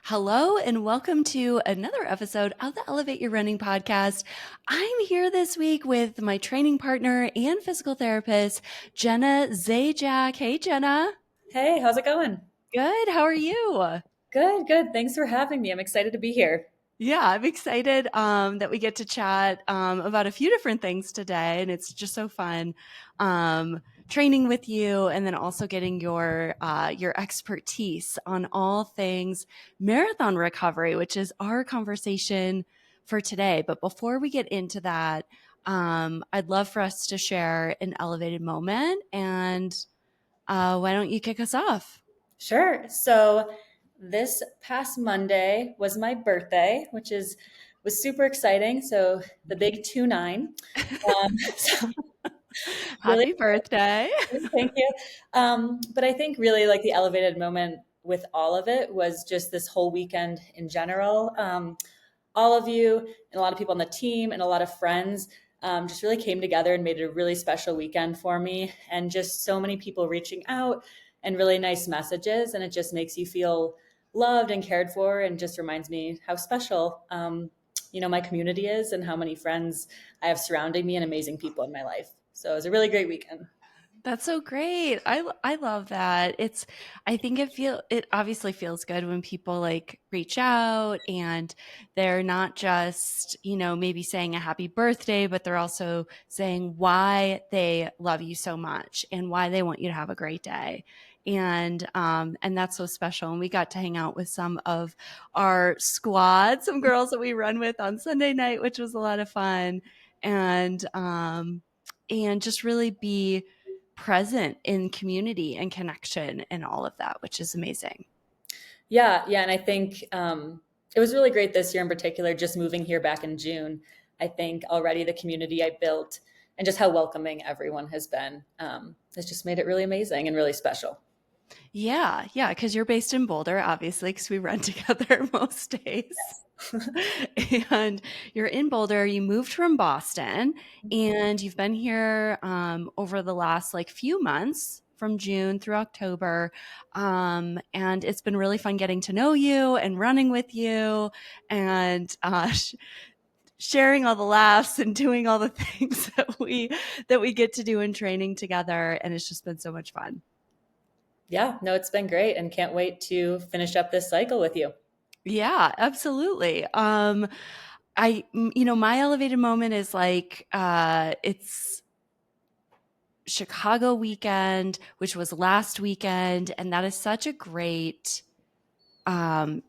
Hello, and welcome to another episode of the Elevate Your Running podcast. I'm here this week with my training partner and physical therapist, Jenna Zajac. Hey, Jenna. Hey, how's it going? Good. How are you? Good, good. Thanks for having me. I'm excited to be here. Yeah, I'm excited that we get to chat about a few different things today, and it's just so fun training with you, and then also getting your expertise on all things marathon recovery, which is our conversation for today. But before we get into that, I'd love for us to share an elevated moment, and why don't you kick us off? Sure. So this past Monday was my birthday, which was super exciting. So the big 2-9. So really, Happy birthday! thank you. But I think really like the elevated moment with all of it was just this whole weekend in general. All of you and a lot of people on the team and a lot of friends just really came together and made it a really special weekend for me. And just so many people reaching out and really nice messages. And it just makes you feel loved and cared for and just reminds me how special, my community is and how many friends I have surrounding me and amazing people in my life. So it was a really great weekend. That's so great. I love that. I think it obviously feels good when people like reach out and they're not just, maybe saying a happy birthday, but they're also saying why they love you so much and why they want you to have a great day. And that's so special. And we got to hang out with some of our squad, some girls that we run with on Sunday night, which was a lot of fun. And just really be present in community and connection and all of that, which is amazing. Yeah, yeah, and I think it was really great this year in particular, just moving here back in June. I think already the community I built and just how welcoming everyone has been has just made it really amazing and really special. Yeah, yeah, because you're based in Boulder, obviously, because we run together most days. And you're in Boulder, you moved from Boston, and you've been here over the last like few months from June through October. And it's been really fun getting to know you and running with you and sharing all the laughs and doing all the things that we get to do in training together. And it's just been so much fun. Yeah, no, it's been great and can't wait to finish up this cycle with you. Yeah, absolutely. My elevated moment is like, it's Chicago weekend, which was last weekend. And that is such a great, um,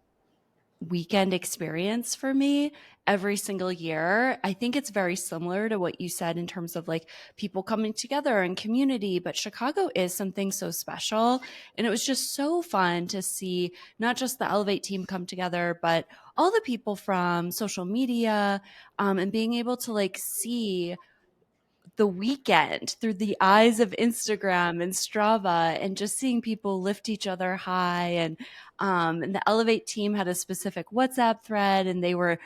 weekend experience for me every single year. I think it's very similar to what you said in terms of like people coming together and community, but Chicago is something so special. And it was just so fun to see not just the Elevate team come together, but all the people from social media, and being able to like see the weekend through the eyes of Instagram and Strava and just seeing people lift each other high and the Elevate team had a specific WhatsApp thread and they were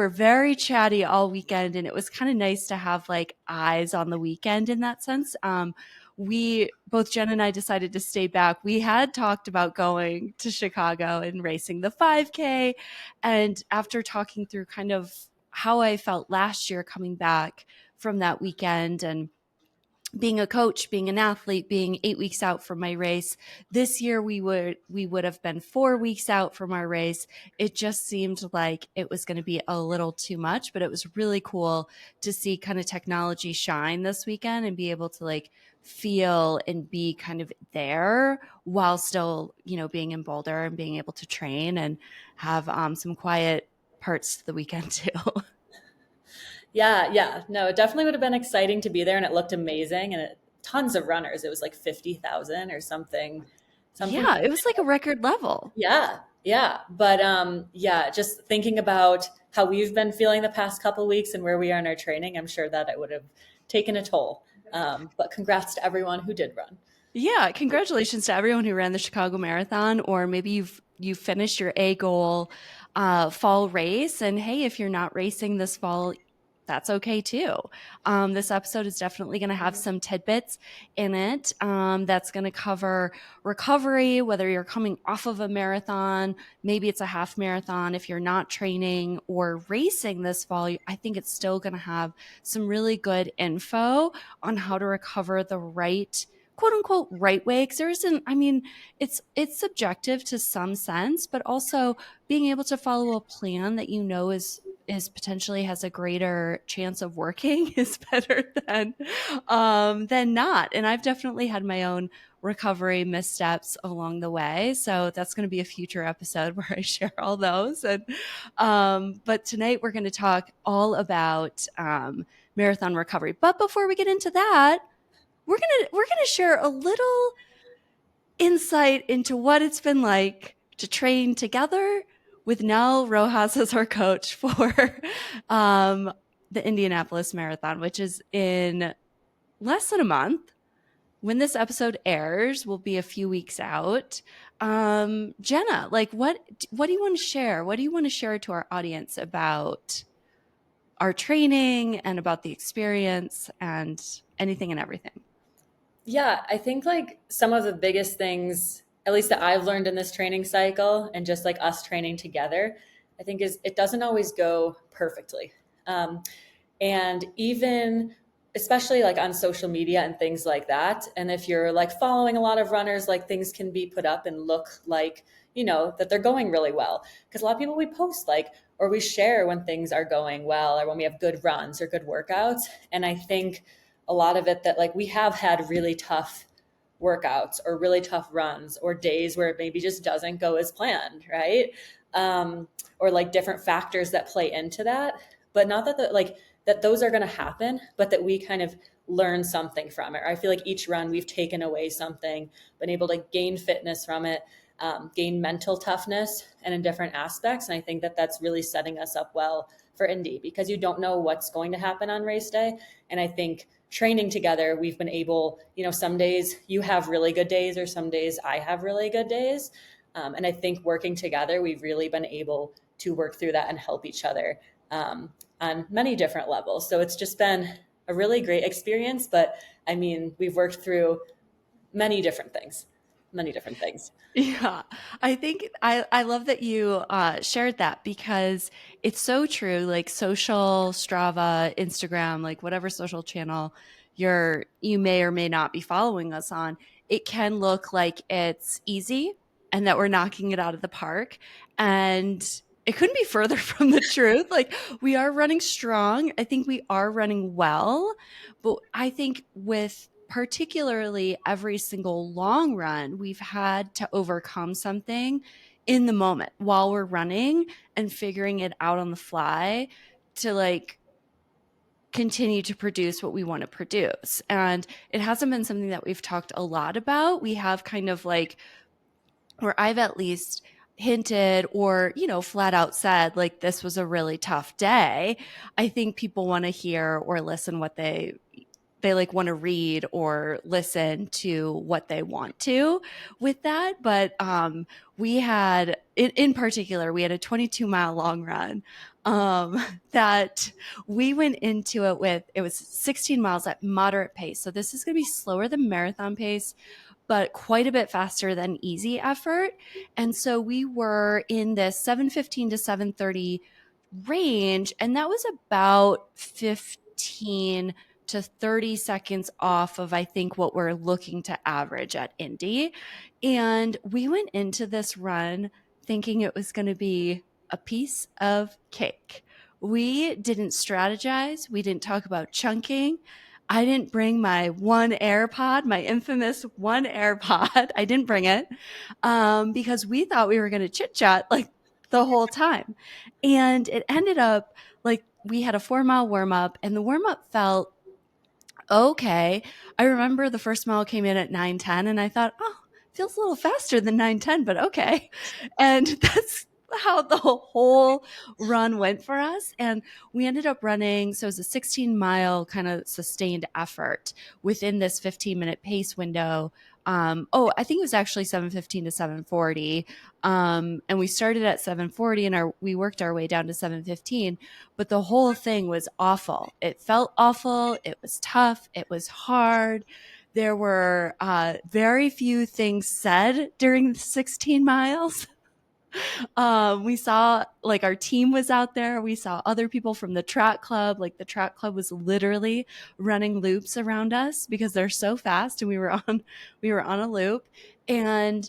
very chatty all weekend and it was kind of nice to have like eyes on the weekend in that sense. We both Jen and I decided to stay back. We had talked about going to Chicago and racing the 5K, and after talking through kind of how I felt last year coming back from that weekend and being a coach, being an athlete, being 8 weeks out from my race. This year we would have been 4 weeks out from our race. It just seemed like it was going to be a little too much, but it was really cool to see kind of technology shine this weekend and be able to like feel and be kind of there while still, being in Boulder and being able to train and have some quiet parts to the weekend too. Yeah, yeah. No, it definitely would have been exciting to be there and it looked amazing and tons of runners. It was like 50,000 or something. Something. Yeah, it was like a record level. Yeah, yeah. But yeah, just thinking about how we've been feeling the past couple weeks and where we are in our training, I'm sure that it would have taken a toll. But congrats to everyone who did run. Yeah, congratulations to everyone who ran the Chicago Marathon, or maybe you finished your A goal fall race. And hey, if you're not racing this fall, that's okay too. This episode is definitely going to have some tidbits in it that's going to cover recovery, whether you're coming off of a marathon, maybe it's a half marathon. If you're not training or racing this fall, I think it's still going to have some really good info on how to recover the right, quote unquote, right way. Because there isn't, I mean, it's subjective to some sense, but also being able to follow a plan that you know is potentially has a greater chance of working is better than not. And I've definitely had my own recovery missteps along the way. So that's going to be a future episode where I share all those. And but tonight we're going to talk all about marathon recovery. But before we get into that, we're gonna share a little insight into what it's been like to train together with Nell Rojas as our coach for the Indianapolis Marathon, which is in less than a month. When this episode airs, we'll be a few weeks out. Jenna, like what do you want to share? What do you want to share to our audience about our training and about the experience and anything and everything? Yeah, I think like some of the biggest things, at least that I've learned in this training cycle and just like us training together, I think is it doesn't always go perfectly. Um, and even especially like on social media and things like that. And if you're like following a lot of runners, like things can be put up and look like, that they're going really well. Because a lot of people we post like, or we share when things are going well or when we have good runs or good workouts. And I think a lot of it that like we have had really tough workouts or really tough runs or days where it maybe just doesn't go as planned, right? Or like different factors that play into that. But not that that those are going to happen, but that we kind of learn something from it. I feel like each run we've taken away something, been able to gain fitness from it, gain mental toughness and in different aspects. And I think that that's really setting us up well for Indy because you don't know what's going to happen on race day. And I think training together, we've been able, some days you have really good days or some days I have really good days. And I think working together, we've really been able to work through that and help each other on many different levels. So it's just been a really great experience. But I mean, we've worked through many different things, many different things. Yeah, I think I love that you shared that because it's so true. Like social, Strava, Instagram, like whatever social channel you may or may not be following us on, it can look like it's easy and that we're knocking it out of the park. And it couldn't be further from the truth. Like we are running strong. I think we are running well, but I think with particularly every single long run, we've had to overcome something in the moment while we're running and figuring it out on the fly to like continue to produce what we want to produce. And it hasn't been something that we've talked a lot about. We have kind of like, or I've at least hinted or, flat out said, like, this was a really tough day. I think people want to hear or listen what they like want to read or listen to what they want to with that. But we had, in particular, we had a 22-mile long run that we went into it with. It was 16 miles at moderate pace. So this is going to be slower than marathon pace, but quite a bit faster than easy effort. And so we were in this 7:15 to 7:30 range, and that was about 15 to 30 seconds off of, I think, what we're looking to average at Indy. And we went into this run thinking it was going to be a piece of cake. We didn't strategize. We didn't talk about chunking. I didn't bring my one AirPod, my infamous one AirPod. I didn't bring it because we thought we were going to chit chat like the whole time. And it ended up like we had a 4-mile warm up, and the warm up felt okay. I remember the first mile came in at 9:10, and I thought, oh, feels a little faster than 9:10, but okay. And that's how the whole run went for us. And we ended up running, so it was a 16-mile kind of sustained effort within this 15-minute pace window Oh, I think it was actually 7:15 to 7:40. And we started at 7:40 and we worked our way down to 7:15, but the whole thing was awful. It felt awful. It was tough. It was hard. There were very few things said during the 16 miles. We saw like our team was out there. We saw other people from the track club. Like the track club was literally running loops around us because they're so fast, and we were on a loop, and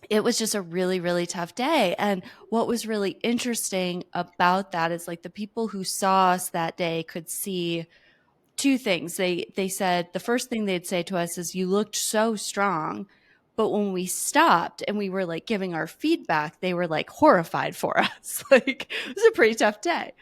it was just a really really tough day. And what was really interesting about that is like the people who saw us that day could see two things. They said the first thing they'd say to us is, "You looked so strong." But when we stopped and we were like giving our feedback, they were like horrified for us. Like it was a pretty tough day.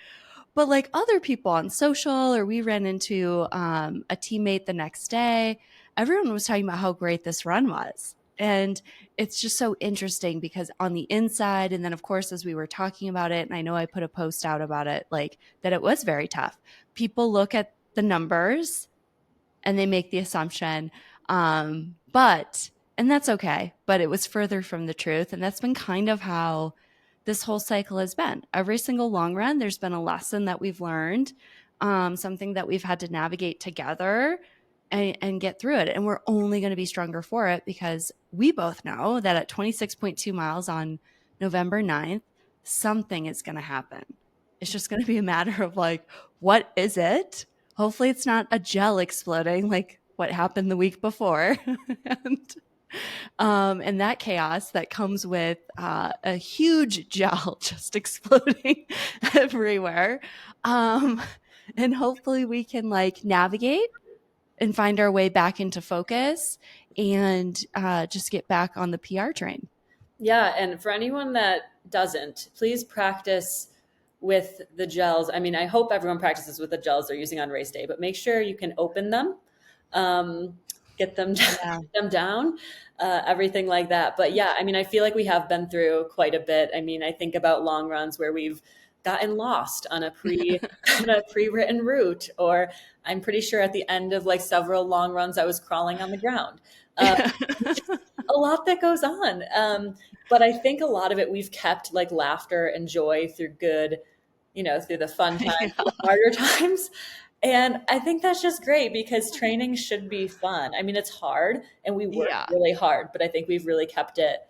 But like other people on social, or we ran into a teammate the next day, everyone was talking about how great this run was. And it's just so interesting because on the inside, and then of course, as we were talking about it, and I know I put a post out about it, like that it was very tough. People look at the numbers and they make the assumption. But, and that's okay, but it was further from the truth. And that's been kind of how this whole cycle has been. Every single long run, there's been a lesson that we've learned, something that we've had to navigate together and get through it. And we're only going to be stronger for it because we both know that at 26.2 miles on November 9th, something is going to happen. It's just going to be a matter of like, what is it? Hopefully, it's not a gel exploding like what happened the week before. And that chaos that comes with a huge gel just exploding everywhere. Um, and hopefully, we can like navigate and find our way back into focus and just get back on the PR train. Yeah, and for anyone that doesn't, please practice with the gels. I mean, I hope everyone practices with the gels they're using on race day, but make sure you can open them, um, get them Yeah. get them down, everything like that. But yeah, I mean, I feel like we have been through quite a bit. I mean, I think about long runs where we've gotten lost on a on a pre-written route, or I'm pretty sure at the end of like several long runs, I was crawling on the ground. Uh, a lot that goes on. But I think a lot of it we've kept like laughter and joy through good, through the fun times, the harder times. And I think that's just great because training should be fun. I mean, it's hard and we work Yeah. really hard, but I think we've really kept it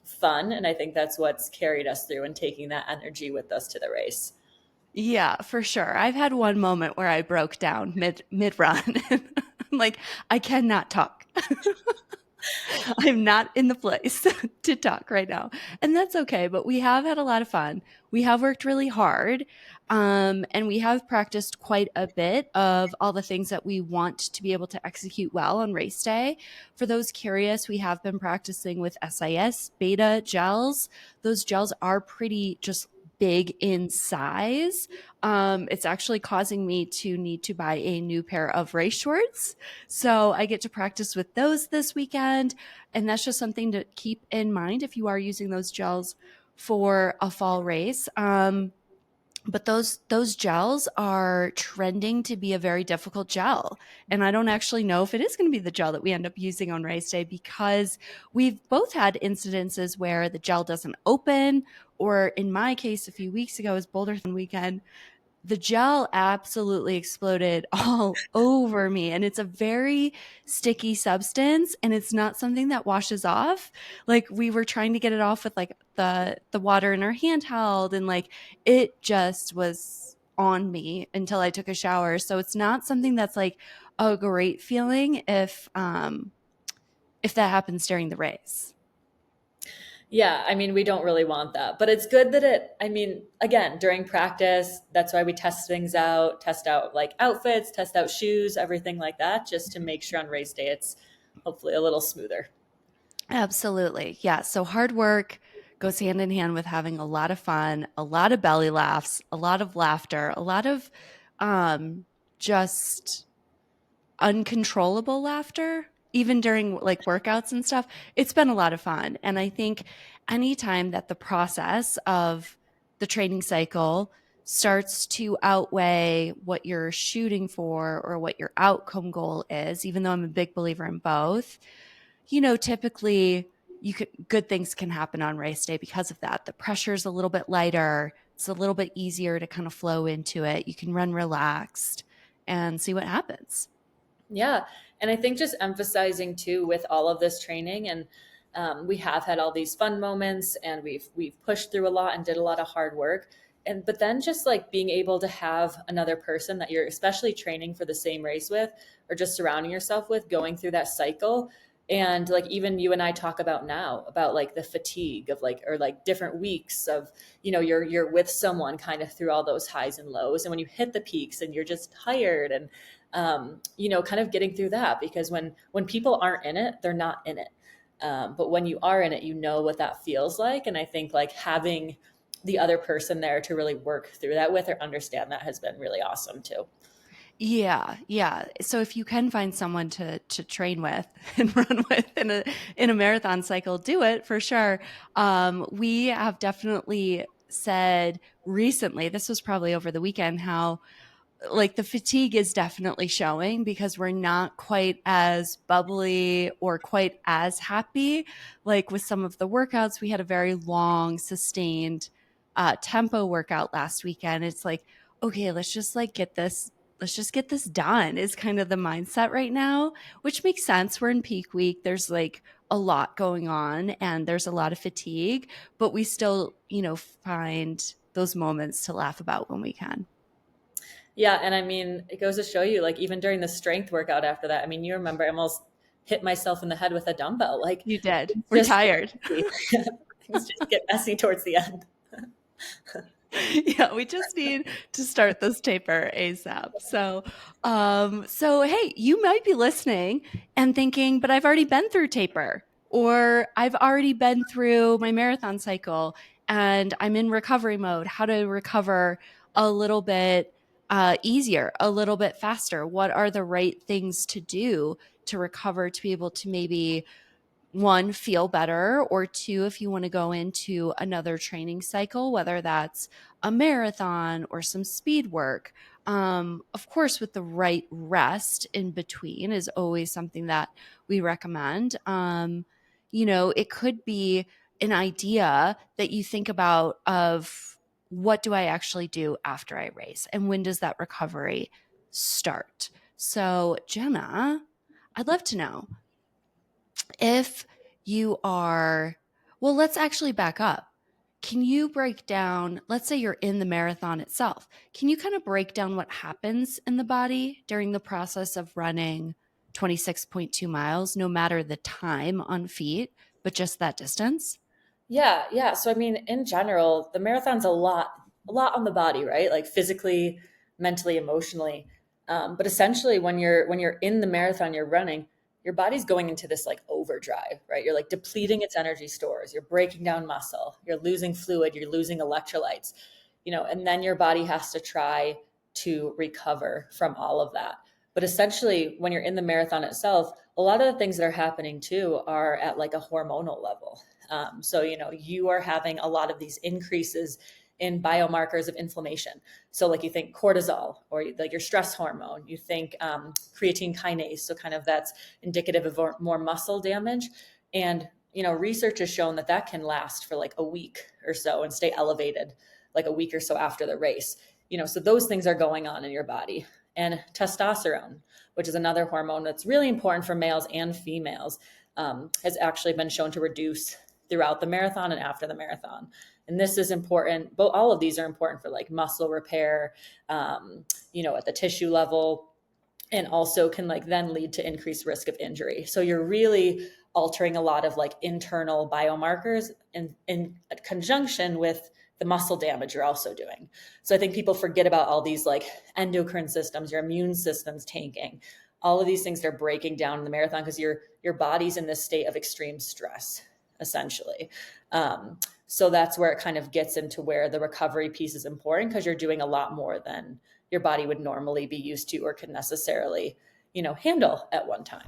fun. And I think that's what's carried us through and taking that energy with us to the race. Yeah, for sure. I've had one moment where I broke down mid run. I'm like, I cannot talk. I'm not in the place to talk right now. And that's okay. But we have had a lot of fun. We have worked really hard. And we have practiced quite a bit of all the things that we want to be able to execute well on race day. For those curious, we have been practicing with SIS beta gels. Those gels are pretty just big in size. It's actually causing me to need to buy a new pair of race shorts. So I get to practice with those this weekend. And that's just something to keep in mind if you are using those gels for a fall race. But those gels are trending to be a very difficult gel. And I don't actually know if it is going to be the gel that we end up using on race day because we've both had incidences where the gel doesn't open, or in my case, a few weeks ago was Boulderthon weekend, the gel absolutely exploded all over me, and it's a very sticky substance, and it's not something that washes off. Like we were trying to get it off with like the water in our handheld, and like it just was on me until I took a shower. So it's not something that's like a great feeling if that happens during the race. Yeah, I mean, we don't really want that, but it's good that I mean, again, during practice, that's why we test things out, test out like outfits, test out shoes, everything like that, just to make sure on race day it's hopefully a little smoother. Absolutely. Yeah. So hard work goes hand in hand with having a lot of fun, a lot of belly laughs, a lot of laughter, a lot of um, just uncontrollable laughter, even during like workouts and stuff. It's been a lot of fun. And I think anytime that the process of the training cycle starts to outweigh what you're shooting for or what your outcome goal is, even though I'm a big believer in both, typically good things can happen on race day because of that. The pressure's a little bit lighter. It's a little bit easier to kind of flow into it. You can run relaxed and see what happens. Yeah. And I think just emphasizing too with all of this training, and we have had all these fun moments, and we've pushed through a lot and did a lot of hard work. And but then just like being able to have another person that you're especially training for the same race with, or just surrounding yourself with, going through that cycle. And like even you and I talk about now about like the fatigue of like, or like different weeks of, you're with someone kind of through all those highs and lows. And when you hit the peaks and you're just tired, and kind of getting through that, because when people aren't in it, they're not in it. But when you are in it, you know what that feels like. And I think like having the other person there to really work through that with or understand that has been really awesome too. Yeah, yeah. So if you can find someone to train with and run with in a marathon cycle, do it for sure. We have definitely said recently, this was probably over the weekend, how like the fatigue is definitely showing because we're not quite as bubbly or quite as happy. Like with some of the workouts, we had a very long, sustained tempo workout last weekend. It's like, okay, let's just get this done is kind of the mindset right now, which makes sense. We're in peak week. There's like a lot going on and there's a lot of fatigue, but we still, find those moments to laugh about when we can. Yeah, and I mean, it goes to show you, like even during the strength workout after that, I mean, you remember I almost hit myself in the head with a dumbbell. Like You did. things We're just get tired. messy. Things just get messy towards the end. Yeah, we just need to start this taper ASAP. So hey, you might be listening and thinking, but I've already been through taper, or I've already been through my marathon cycle and I'm in recovery mode. How to recover a little bit easier, a little bit faster? What are the right things to do to recover to be able to maybe one, feel better, or two, if you want to go into another training cycle, whether that's a marathon or some speed work. Of course, with the right rest in between is always something that we recommend. It could be an idea that you think about of what do I actually do after I race and when does that recovery start? So, Jenna, I'd love to know if you are, well, let's actually back up. Can you break down, let's say you're in the marathon itself, can you kind of break down what happens in the body during the process of running 26.2 miles, no matter the time on feet, but just that distance? Yeah, yeah. So I mean, in general, the marathon's a lot on the body, right? Like physically, mentally, emotionally. But essentially, when you're in the marathon, you're running, your body's going into this like overdrive, right? You're like depleting its energy stores. You're breaking down muscle. You're losing fluid. You're losing electrolytes. And then your body has to try to recover from all of that. But essentially, when you're in the marathon itself, a lot of the things that are happening too are at like a hormonal level. So, you are having a lot of these increases in biomarkers of inflammation. So, like you think cortisol or like your stress hormone, you think creatine kinase. So, kind of that's indicative of more muscle damage. And, research has shown that that can last for like a week or so and stay elevated like a week or so after the race. So those things are going on in your body. And testosterone, which is another hormone that's really important for males and females, has actually been shown to reduce throughout the marathon and after the marathon. And this is important. But all of these are important for like muscle repair, at the tissue level, and also can like then lead to increased risk of injury. So you're really altering a lot of like internal biomarkers in conjunction with the muscle damage you're also doing. So I think people forget about all these like endocrine systems, your immune system's tanking. All of these things are breaking down in the marathon because your body's in this state of extreme stress, essentially. So that's where it kind of gets into where the recovery piece is important because you're doing a lot more than your body would normally be used to or could necessarily, handle at one time.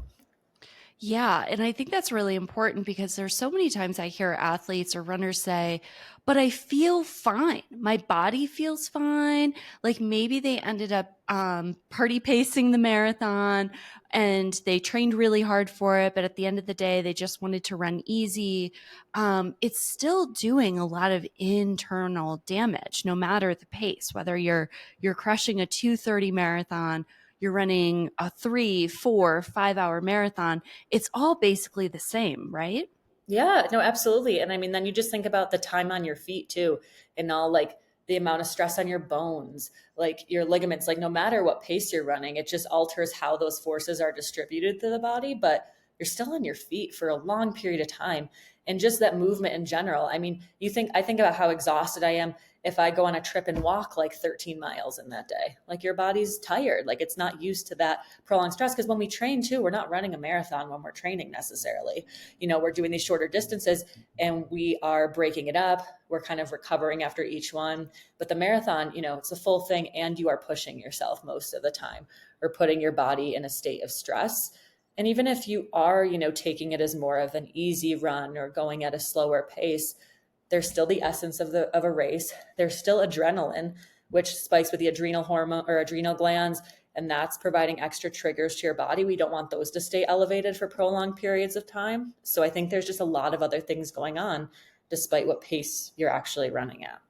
Yeah, and I think that's really important because there's so many times I hear athletes or runners say, "But I feel fine. My body feels fine." Like maybe they ended up party pacing the marathon and they trained really hard for it, but at the end of the day, they just wanted to run easy. It's still doing a lot of internal damage, no matter the pace. Whether you're crushing a 2:30 marathon, you're running a 3, 4, 5 hour marathon, it's all basically the same, right? Yeah, no, absolutely. And I mean, then you just think about the time on your feet too, and all like the amount of stress on your bones, like your ligaments, like no matter what pace you're running, it just alters how those forces are distributed through the body, but you're still on your feet for a long period of time. And just that movement in general. I mean, I think about how exhausted I am if I go on a trip and walk like 13 miles in that day. Like your body's tired, like it's not used to that prolonged stress. Because when we train too, we're not running a marathon when we're training necessarily. We're doing these shorter distances and we are breaking it up. We're kind of recovering after each one. But the marathon, it's a full thing and you are pushing yourself most of the time or putting your body in a state of stress. And even if you are, taking it as more of an easy run or going at a slower pace, there's still the essence of a race. There's still adrenaline, which spikes with the adrenal hormone or adrenal glands, and that's providing extra triggers to your body. We don't want those to stay elevated for prolonged periods of time. So I think there's just a lot of other things going on despite what pace you're actually running at.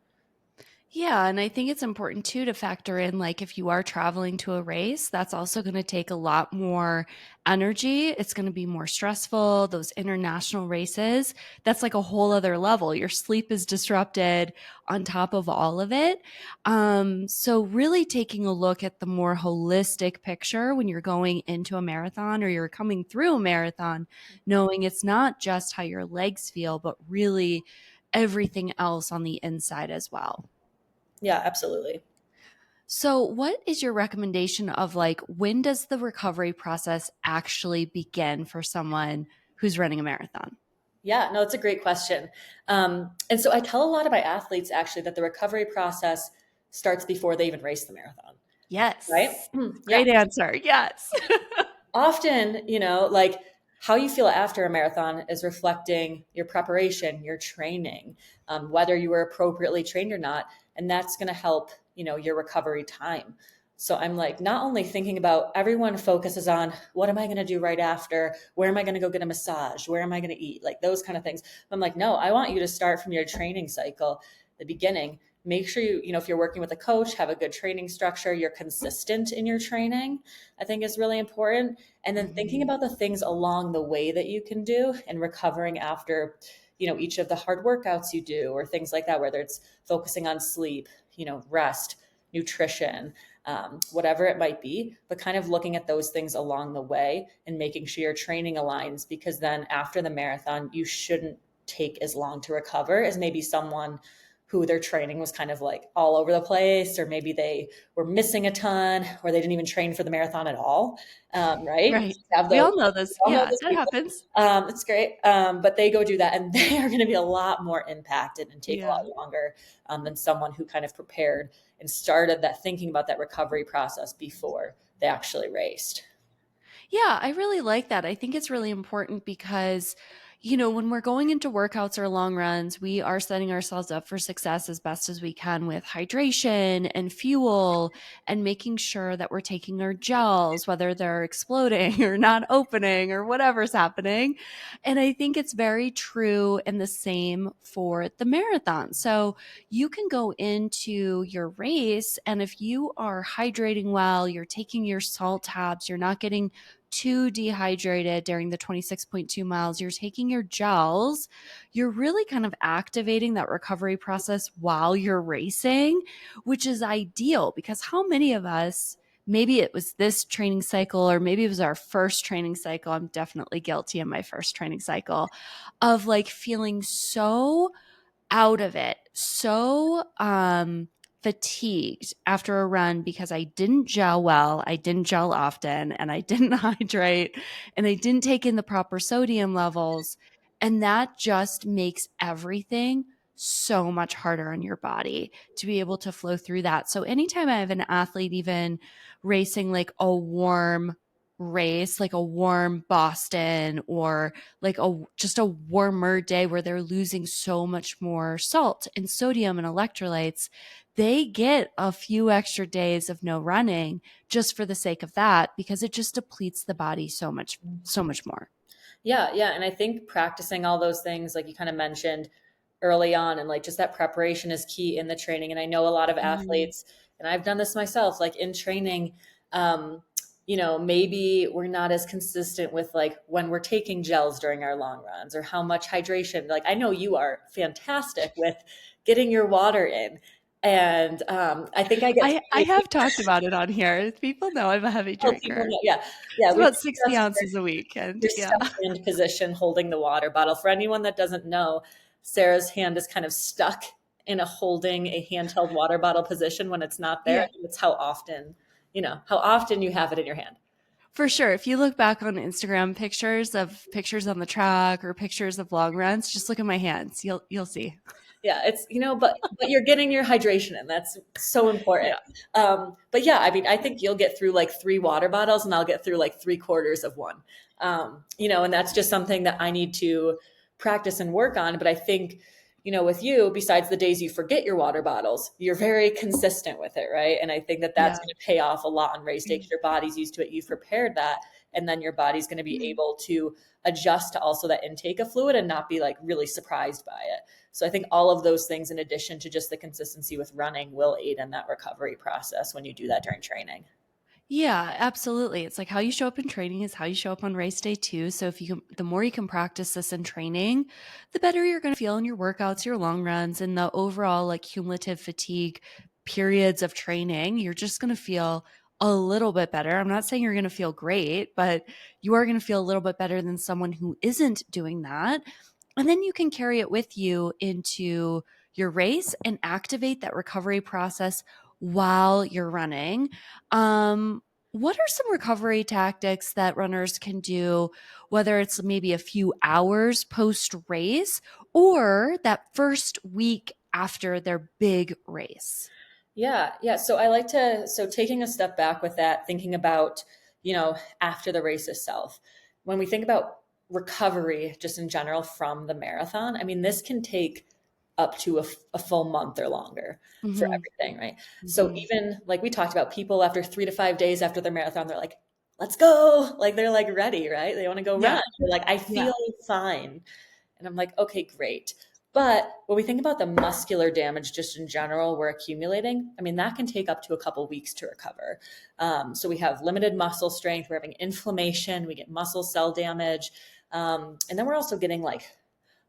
Yeah, and I think it's important too to factor in like if you are traveling to a race, that's also going to take a lot more energy. It's going to be more stressful. Those international races, that's like a whole other level. Your sleep is disrupted on top of all of it. So really taking a look at the more holistic picture when you're going into a marathon or you're coming through a marathon, knowing it's not just how your legs feel, but really everything else on the inside as well. Yeah, absolutely. So, what is your recommendation of like when does the recovery process actually begin for someone who's running a marathon? Yeah, no, it's a great question. And so I tell a lot of my athletes actually that the recovery process starts before they even race the marathon, right? Yes. Yeah. Great answer. Yes. Often, like how you feel after a marathon is reflecting your preparation, your training, whether you were appropriately trained or not. And that's going to help, your recovery time. So I'm like, not only thinking about everyone focuses on what am I going to do right after? Where am I going to go get a massage? Where am I going to eat? Like those kind of things. I'm like, no, I want you to start from your training cycle, the beginning. Make sure if you're working with a coach, have a good training structure, you're consistent in your training, I think is really important. And then thinking Mhm. about the things along the way that you can do and recovering after, each of the hard workouts you do or things like that, whether it's focusing on sleep, rest, nutrition, whatever it might be, but kind of looking at those things along the way and making sure your training aligns because then after the marathon, you shouldn't take as long to recover as maybe someone who their training was kind of like all over the place, or maybe they were missing a ton, or they didn't even train for the marathon at all. Right? Right. Have We those. all know We this. all know Yeah, those that people. happens. It's great, but they go do that, and they are going to be a lot more impacted and take a Yeah. lot longer than someone who kind of prepared and started that thinking about that recovery process before they actually raced. Yeah, I really like that. I think it's really important because, when we're going into workouts or long runs, we are setting ourselves up for success as best as we can with hydration and fuel and making sure that we're taking our gels, whether they're exploding or not opening or whatever's happening. And I think it's very true and the same for the marathon. So you can go into your race, and if you are hydrating well, you're taking your salt tabs, you're not getting too dehydrated during the 26.2 miles, you're taking your gels, you're really kind of activating that recovery process while you're racing, which is ideal because how many of us, maybe it was this training cycle or maybe it was our first training cycle, I'm definitely guilty in my first training cycle, of like feeling so out of it, so fatigued after a run because I didn't gel well, I didn't gel often, and I didn't hydrate, and I didn't take in the proper sodium levels. And that just makes everything so much harder on your body to be able to flow through that. So anytime I have an athlete even racing like a warm race, like a warm Boston or like a just a warmer day where they're losing so much more salt and sodium and electrolytes, they get a few extra days of no running just for the sake of that because it just depletes the body so much more. Yeah, yeah. And I think practicing all those things, like you kind of mentioned early on, and like just that preparation is key in the training. And I know a lot of Mhm. athletes, and I've done this myself, like in training, um, maybe we're not as consistent with like when we're taking gels during our long runs or how much hydration. Like I know you are fantastic with getting your water in. And I think I get I have talked about it on here. People know I'm a heavy oh, people drinker. know. Yeah. Yeah. It's We about 60 discussed ounces a week, and your yeah. stuck hand position holding the water bottle. For anyone that doesn't know, Sarah's hand is kind of stuck in a holding a handheld water bottle position when it's not there. Yeah. And it's how often you have it in your hand. For sure. If you look back on Instagram pictures on the track or pictures of long runs, just look at my hands. You'll see. Yeah, but you're getting your hydration in. That's so important. Yeah. But yeah, I mean, I think you'll get through like three water bottles, and I'll get through like three quarters of one. And that's just something that I need to practice and work on. But I think, with you, besides the days you forget your water bottles, you're very consistent with it, right? And I think that that's Yeah. going to pay off a lot on race day because your body's used to it. You've prepared that, and then your body's going to be able to adjust to also that intake of fluid and not be like really surprised by it. So I think all of those things, in addition to just the consistency with running, will aid in that recovery process when you do that during training. Yeah, absolutely. It's like how you show up in training is how you show up on race day too. So the more you can practice this in training, the better you're going to feel in your workouts, your long runs, and the overall like cumulative fatigue periods of training. You're just going to feel a little bit better. I'm not saying you're going to feel great, but you are going to feel a little bit better than someone who isn't doing that. And then you can carry it with you into your race and activate that recovery process while you're running. What are some recovery tactics that runners can do, whether it's maybe a few hours post race or that first week after their big race? Yeah, yeah. So taking a step back with that, thinking about, after the race itself, when we think about recovery just in general from the marathon, I mean, this can take up to a full month or longer for Hmm. everything, right? So Hmm. even like we talked about, people after 3 to 5 days after their marathon, they're like, let's go. Like they're like ready, right? They want to go Yeah. run. They're like, I Yeah. feel fine. And I'm like, okay, great. But when we think about the muscular damage just in general we're accumulating, I mean, that can take up to a couple weeks to recover. So we have limited muscle strength, we're having inflammation, we get muscle cell damage. And then we're also getting like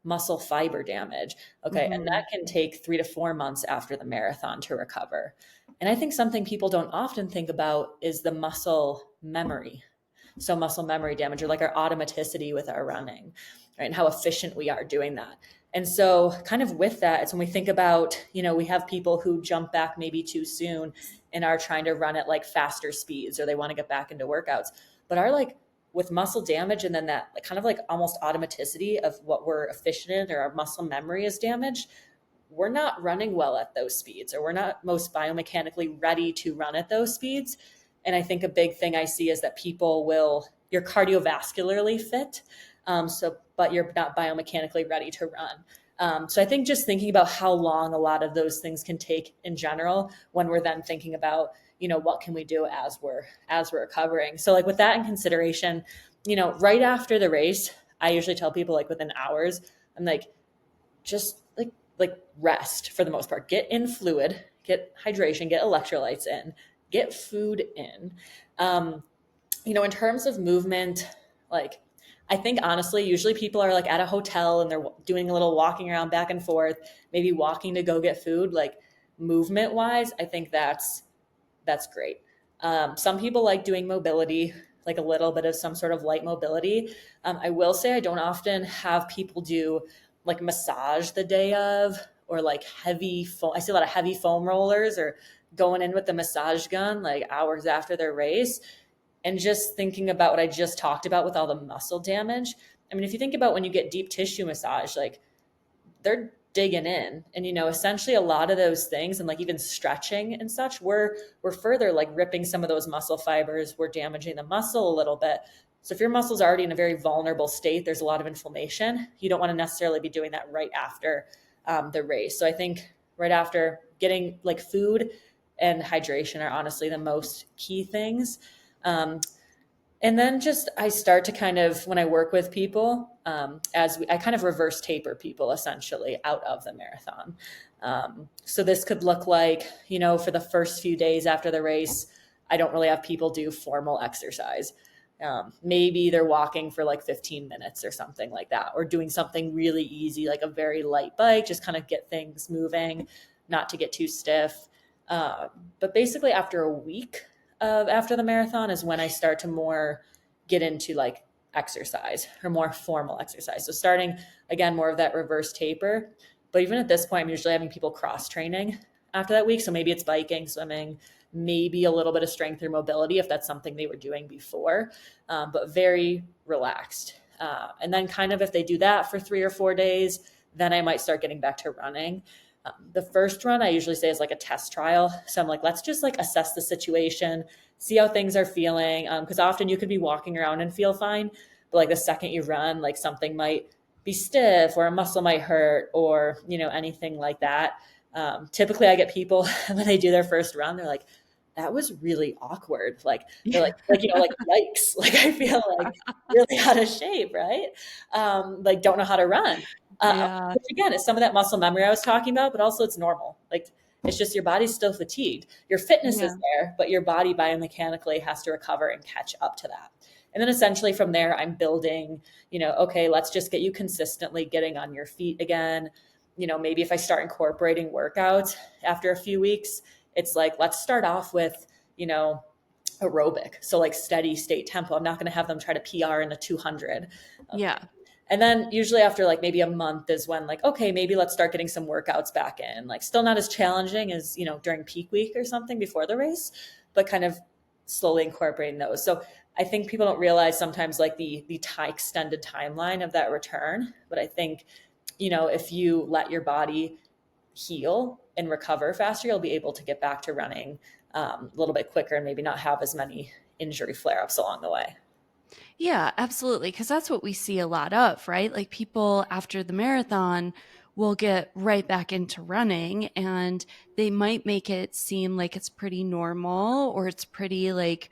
muscle fiber damage. Okay. And Hmm. that can take 3 to 4 months after the marathon to recover. And I think something people don't often think about is the muscle memory. So muscle memory damage, or like our automaticity with our running, right? And how efficient we are doing that. And so kind of with that, it's when we think about, we have people who jump back maybe too soon and are trying to run at like faster speeds, or they want to get back into workouts, but are like with muscle damage, and then that like, kind of like almost automaticity of what we're efficient in, or our muscle memory is damaged, we're not running well at those speeds, or we're not most biomechanically ready to run at those speeds. And I think a big thing I see is that you're cardiovascularly fit, but you're not biomechanically ready to run. So I think just thinking about how long a lot of those things can take in general, when we're then thinking about, what can we do as we're recovering. So like with that in consideration, right after the race, I usually tell people like within hours, I'm like, just like rest for the most part. Get in fluid, get hydration, get electrolytes in, get food in. Um, in terms of movement, like I think honestly, usually people are like at a hotel and they're doing a little walking around back and forth, maybe walking to go get food. Like movement wise, I think that's great. Some people like doing mobility, like a little bit of some sort of light mobility. I will say I don't often have people do like massage the day of, or like heavy foam. I see a lot of heavy foam rollers, or going in with the massage gun like hours after their race. And just thinking about what I just talked about with all the muscle damage. I mean, if you think about when you get deep tissue massage, like they're digging in. And, essentially a lot of those things and like even stretching and such, we're further like ripping some of those muscle fibers, we're damaging the muscle a little bit. So if your muscle's already in a very vulnerable state, there's a lot of inflammation. You don't want to necessarily be doing that right after the race. So I think right after getting like food and hydration are honestly the most key things. And then just I start to kind of, when I work with people, I kind of reverse taper people essentially out of the marathon. So this could look like, for the first few days after the race, I don't really have people do formal exercise. Maybe they're walking for like 15 minutes or something like that, or doing something really easy, like a very light bike, just kind of get things moving, not to get too stiff. Um, but basically, after a week after the marathon is when I start to more get into like exercise or more formal exercise. So starting again, more of that reverse taper. But even at this point, I'm usually having people cross training after that week. So maybe it's biking, swimming, maybe a little bit of strength or mobility if that's something they were doing before, but very relaxed. And then kind of if they do that for 3 or 4 days, then I might start getting back to running. The first run I usually say is like a test trial. So I'm like, let's just like assess the situation, see how things are feeling. Because often you could be walking around and feel fine, but like the second you run, like something might be stiff or a muscle might hurt or, anything like that. Typically I get people when they do their first run, they're like, that was really awkward. Like they're like yikes. Like I feel like really out of shape, right? Like don't know how to run. Yeah. Which again is some of that muscle memory I was talking about, but also it's normal. Like it's just your body's still fatigued. Your fitness is Yeah. there, but your body biomechanically has to recover and catch up to that. And then essentially from there, I'm building, okay, let's just get you consistently getting on your feet again. Maybe if I start incorporating workouts after a few weeks, it's like, let's start off with, aerobic. So like steady state tempo. I'm not going to have them try to PR in a 200. Yeah. And then usually after like maybe a month is when like, okay, maybe let's start getting some workouts back in. Like still not as challenging as, during peak week or something before the race, but kind of slowly incorporating those. So I think people don't realize sometimes like the extended timeline of that return. But I think, if you let your body heal and recover faster, you'll be able to get back to running a little bit quicker and maybe not have as many injury flare ups along the way. Yeah, absolutely. Because that's what we see a lot of, right? Like people after the marathon will get right back into running and they might make it seem like it's pretty normal or it's pretty like,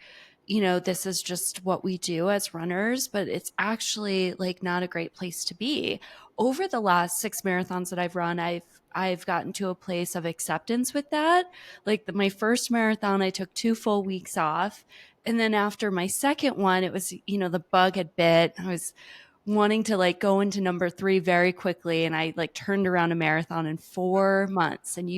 this is just what we do as runners, but it's actually like not a great place to be. Over the last 6 marathons that I've run, I've gotten to a place of acceptance with that. Like my first marathon, I took 2 full weeks off. And then after my second one, it was, the bug had bit. I was wanting to like go into number 3 very quickly. And I like turned around a marathon in 4 months. And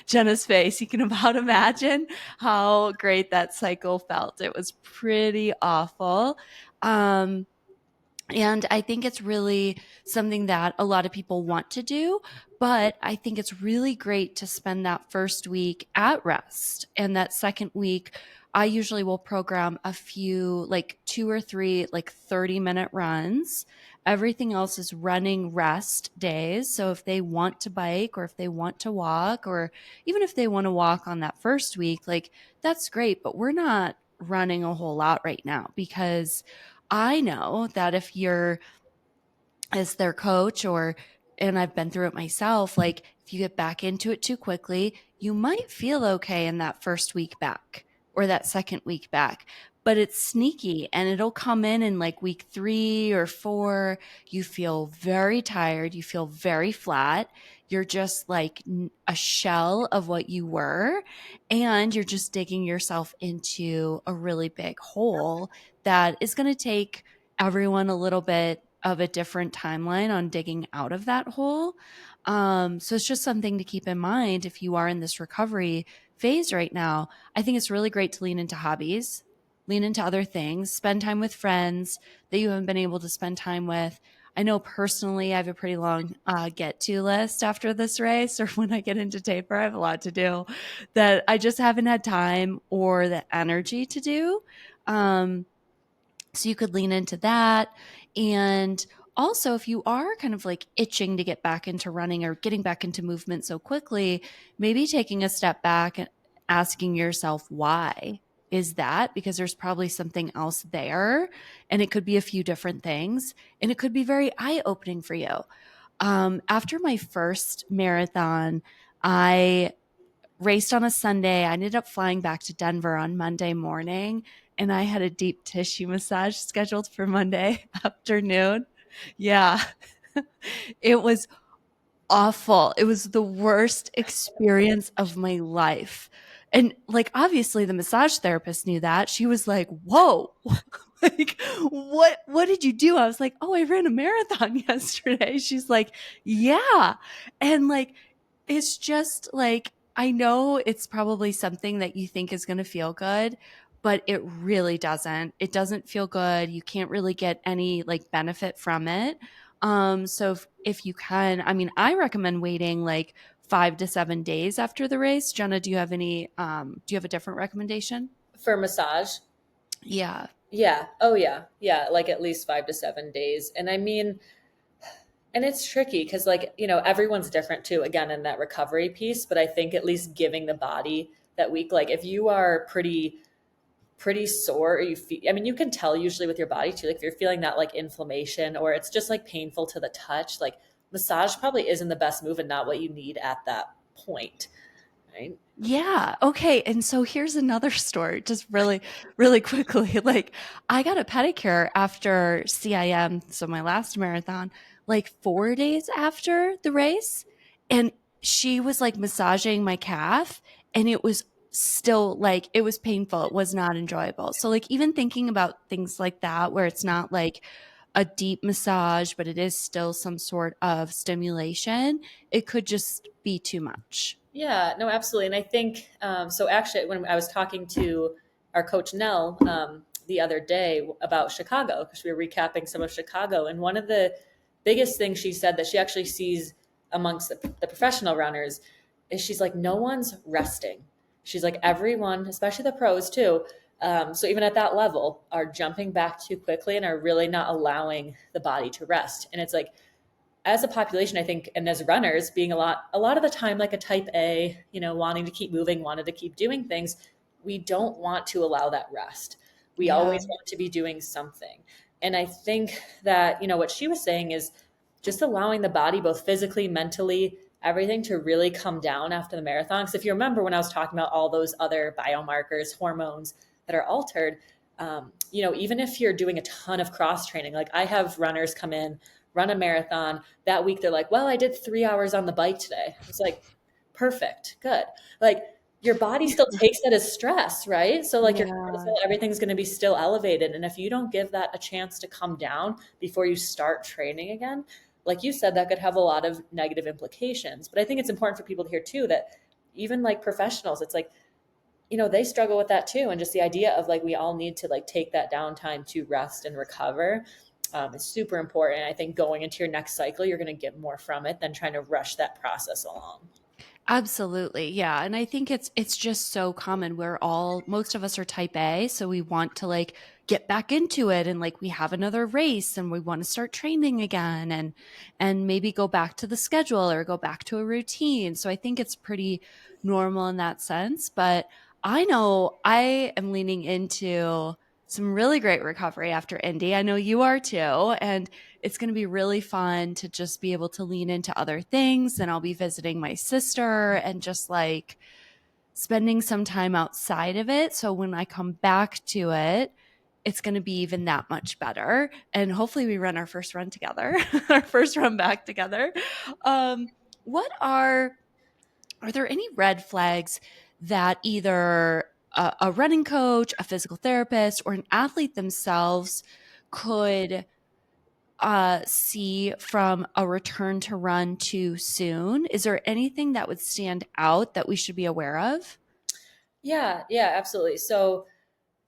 Jenna's face, you can about imagine how great that cycle felt. It was pretty awful. Um, and I think it's really something that a lot of people want to do, but I think it's really great to spend that first week at rest. And that second week, I usually will program a few, like 2 or 3, like 30-minute runs. Everything else is running rest days. So if they want to bike or if they want to walk, or even if they want to walk on that first week, like that's great, but we're not running a whole lot right now because I know that if you're as their coach and I've been through it myself, like if you get back into it too quickly, you might feel okay in that first week back or that second week back, but it's sneaky and it'll come in like week 3 or 4. You feel very tired. You feel very flat. You're just like a shell of what you were. And you're just digging yourself into a really big hole that is going to take everyone a little bit of a different timeline on digging out of that hole. So it's just something to keep in mind if you are in this recovery phase right now. I think it's really great to lean into hobbies, lean into other things, spend time with friends that you haven't been able to spend time with. I know personally I have a pretty long get to list after this race, or when I get into taper, I have a lot to do that I just haven't had time or the energy to do. So you could lean into that. And also, if you are kind of like itching to get back into running or getting back into movement so quickly, maybe taking a step back and asking yourself why is that, because there's probably something else there, and it could be a few different things, and it could be very eye opening for you. After my first marathon, I raced on a Sunday. I ended up flying back to Denver on Monday morning, and I had a deep tissue massage scheduled for Monday afternoon. Yeah, it was awful. It was the worst experience of my life. And like obviously the massage therapist knew that. She was like, "Whoa." Like, what did you do? I was like, "Oh, I ran a marathon yesterday." She's like, "Yeah." And like it's just like I know it's probably something that you think is going to feel good, but it really doesn't. It doesn't feel good. You can't really get any like benefit from it. So if you can, I mean, I recommend waiting like 5 to 7 days after the race. Jenna, do you have a different recommendation? For massage. Yeah. Yeah. Oh, yeah. Yeah. Like at least 5 to 7 days. And I mean, and it's tricky because, like, everyone's different too, again, in that recovery piece. But I think at least giving the body that week, like, if you are pretty sore or you feel, I mean, you can tell usually with your body too, like, if you're feeling that like inflammation or it's just like painful to the touch, like, massage probably isn't the best move and not what you need at that point. Right. Yeah. Okay. And so here's another story, just really, really quickly. Like, I got a pedicure after CIM, so my last marathon, like 4 days after the race. And she was like massaging my calf, and it was still like, it was painful. It was not enjoyable. So, like, even thinking about things like that, where it's not like a deep massage, but it is still some sort of stimulation, it could just be too much. Yeah, no, absolutely. And I think, so actually, when I was talking to our coach Nell the other day about Chicago, because we were recapping some of Chicago, and one of the biggest things she said that she actually sees amongst the professional runners is she's like, no one's resting. She's like, everyone, especially the pros too. So even at that level, are jumping back too quickly and are really not allowing the body to rest. And it's like, as a population, I think, and as runners, being a lot of the time like a type A, wanting to keep moving, wanted to keep doing things, we don't want to allow that rest. We Yeah. always want to be doing something. And I think that, what she was saying is just allowing the body, both physically, mentally, everything to really come down after the marathon. Because if you remember when I was talking about all those other biomarkers, hormones that are altered, even if you're doing a ton of cross training, like I have runners come in, run a marathon that week, they're like, well, I did 3 hours on the bike today. It's like, perfect, good. Like, your body still takes that as stress, right? So like your Yeah. cortisol, everything's going to be still elevated, and if you don't give that a chance to come down before you start training again, like you said, that could have a lot of negative implications. But I think it's important for people to hear too that even like professionals, it's like, they struggle with that too. And just the idea of like, we all need to like take that downtime to rest and recover is super important. I think going into your next cycle, you're going to get more from it than trying to rush that process along. Absolutely. Yeah. And I think it's just so common. Most of us are type A, so we want to like get back into it, and like we have another race and we want to start training again, and maybe go back to the schedule or go back to a routine. So I think it's pretty normal in that sense, but I know I am leaning into some really great recovery after Indy. I know you are too, and it's going to be really fun to just be able to lean into other things. And I'll be visiting my sister and just like spending some time outside of it. So when I come back to it, it's going to be even that much better. And hopefully we run our first run together, our first run back together. Um, what are there any red flags that either a running coach, a physical therapist, or an athlete themselves could see from a return to run too soon? Is there anything that would stand out that we should be aware of? Yeah, yeah, absolutely. So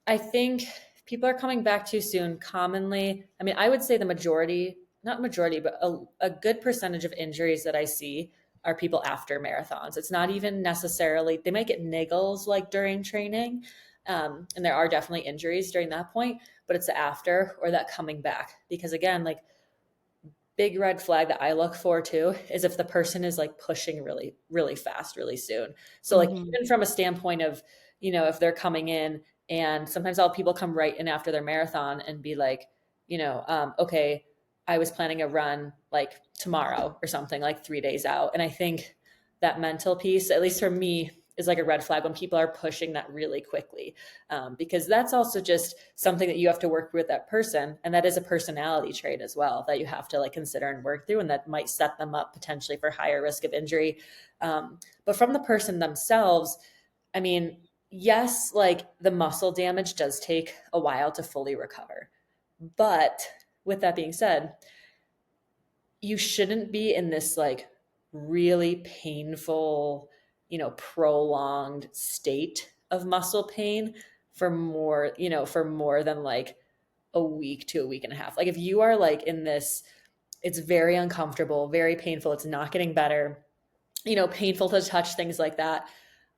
I think people are coming back too soon commonly. I mean, I would say the majority, not majority, but a good percentage of injuries that I see are people after marathons. It's not even necessarily, they might get niggles like during training. And there are definitely injuries during that point, but it's the after or that coming back. Because again, like big red flag that I look for too is if the person is like pushing really, really fast, really soon. So like Mhm. even from a standpoint of, if they're coming in, and sometimes I'll people come right in after their marathon and be like, okay, I was planning a run like tomorrow or something, like 3 days out. And I think that mental piece, at least for me, is like a red flag when people are pushing that really quickly, because that's also just something that you have to work with that person, and that is a personality trait as well that you have to like consider and work through, and that might set them up potentially for higher risk of injury. But from the person themselves, I mean, yes, like the muscle damage does take a while to fully recover, but with that being said, you shouldn't be in this like really painful, prolonged state of muscle pain for more, for more than like a week to a week and a half. Like if you are like in this, it's very uncomfortable, very painful, it's not getting better, painful to touch, things like that.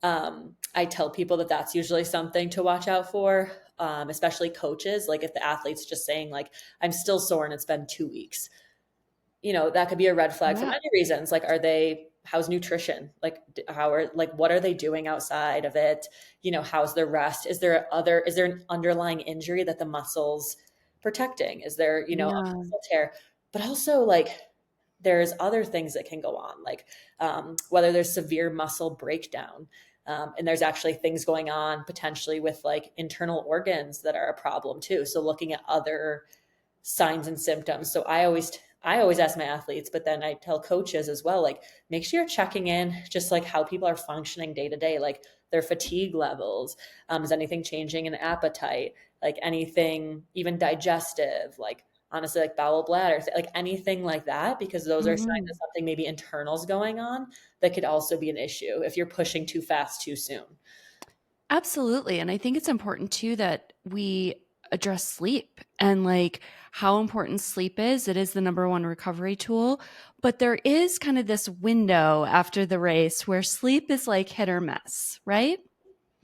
I tell people that that's usually something to watch out for, especially coaches. Like if the athlete's just saying like, I'm still sore and it's been 2 weeks, that could be a red flag for Yeah. many reasons. Like, how's nutrition? Like, what are they doing outside of it? How's their rest? Is there an underlying injury that the muscle's protecting? Is there, a Yeah. muscle tear? But also, like, there's other things that can go on, like whether there's severe muscle breakdown. And there's actually things going on potentially with like internal organs that are a problem too. So looking at other signs and symptoms. So I always ask my athletes, but then I tell coaches as well, like make sure you're checking in just like how people are functioning day to day, like their fatigue levels. Is anything changing in appetite? Like anything, even digestive, like honestly, like bowel bladder, like anything like that, because those are signs of Mhm. something maybe internals going on that could also be an issue if you're pushing too fast too soon. Absolutely. And I think it's important too that we address sleep and like how important sleep is. It is the number one recovery tool, but there is kind of this window after the race where sleep is like hit or miss, right?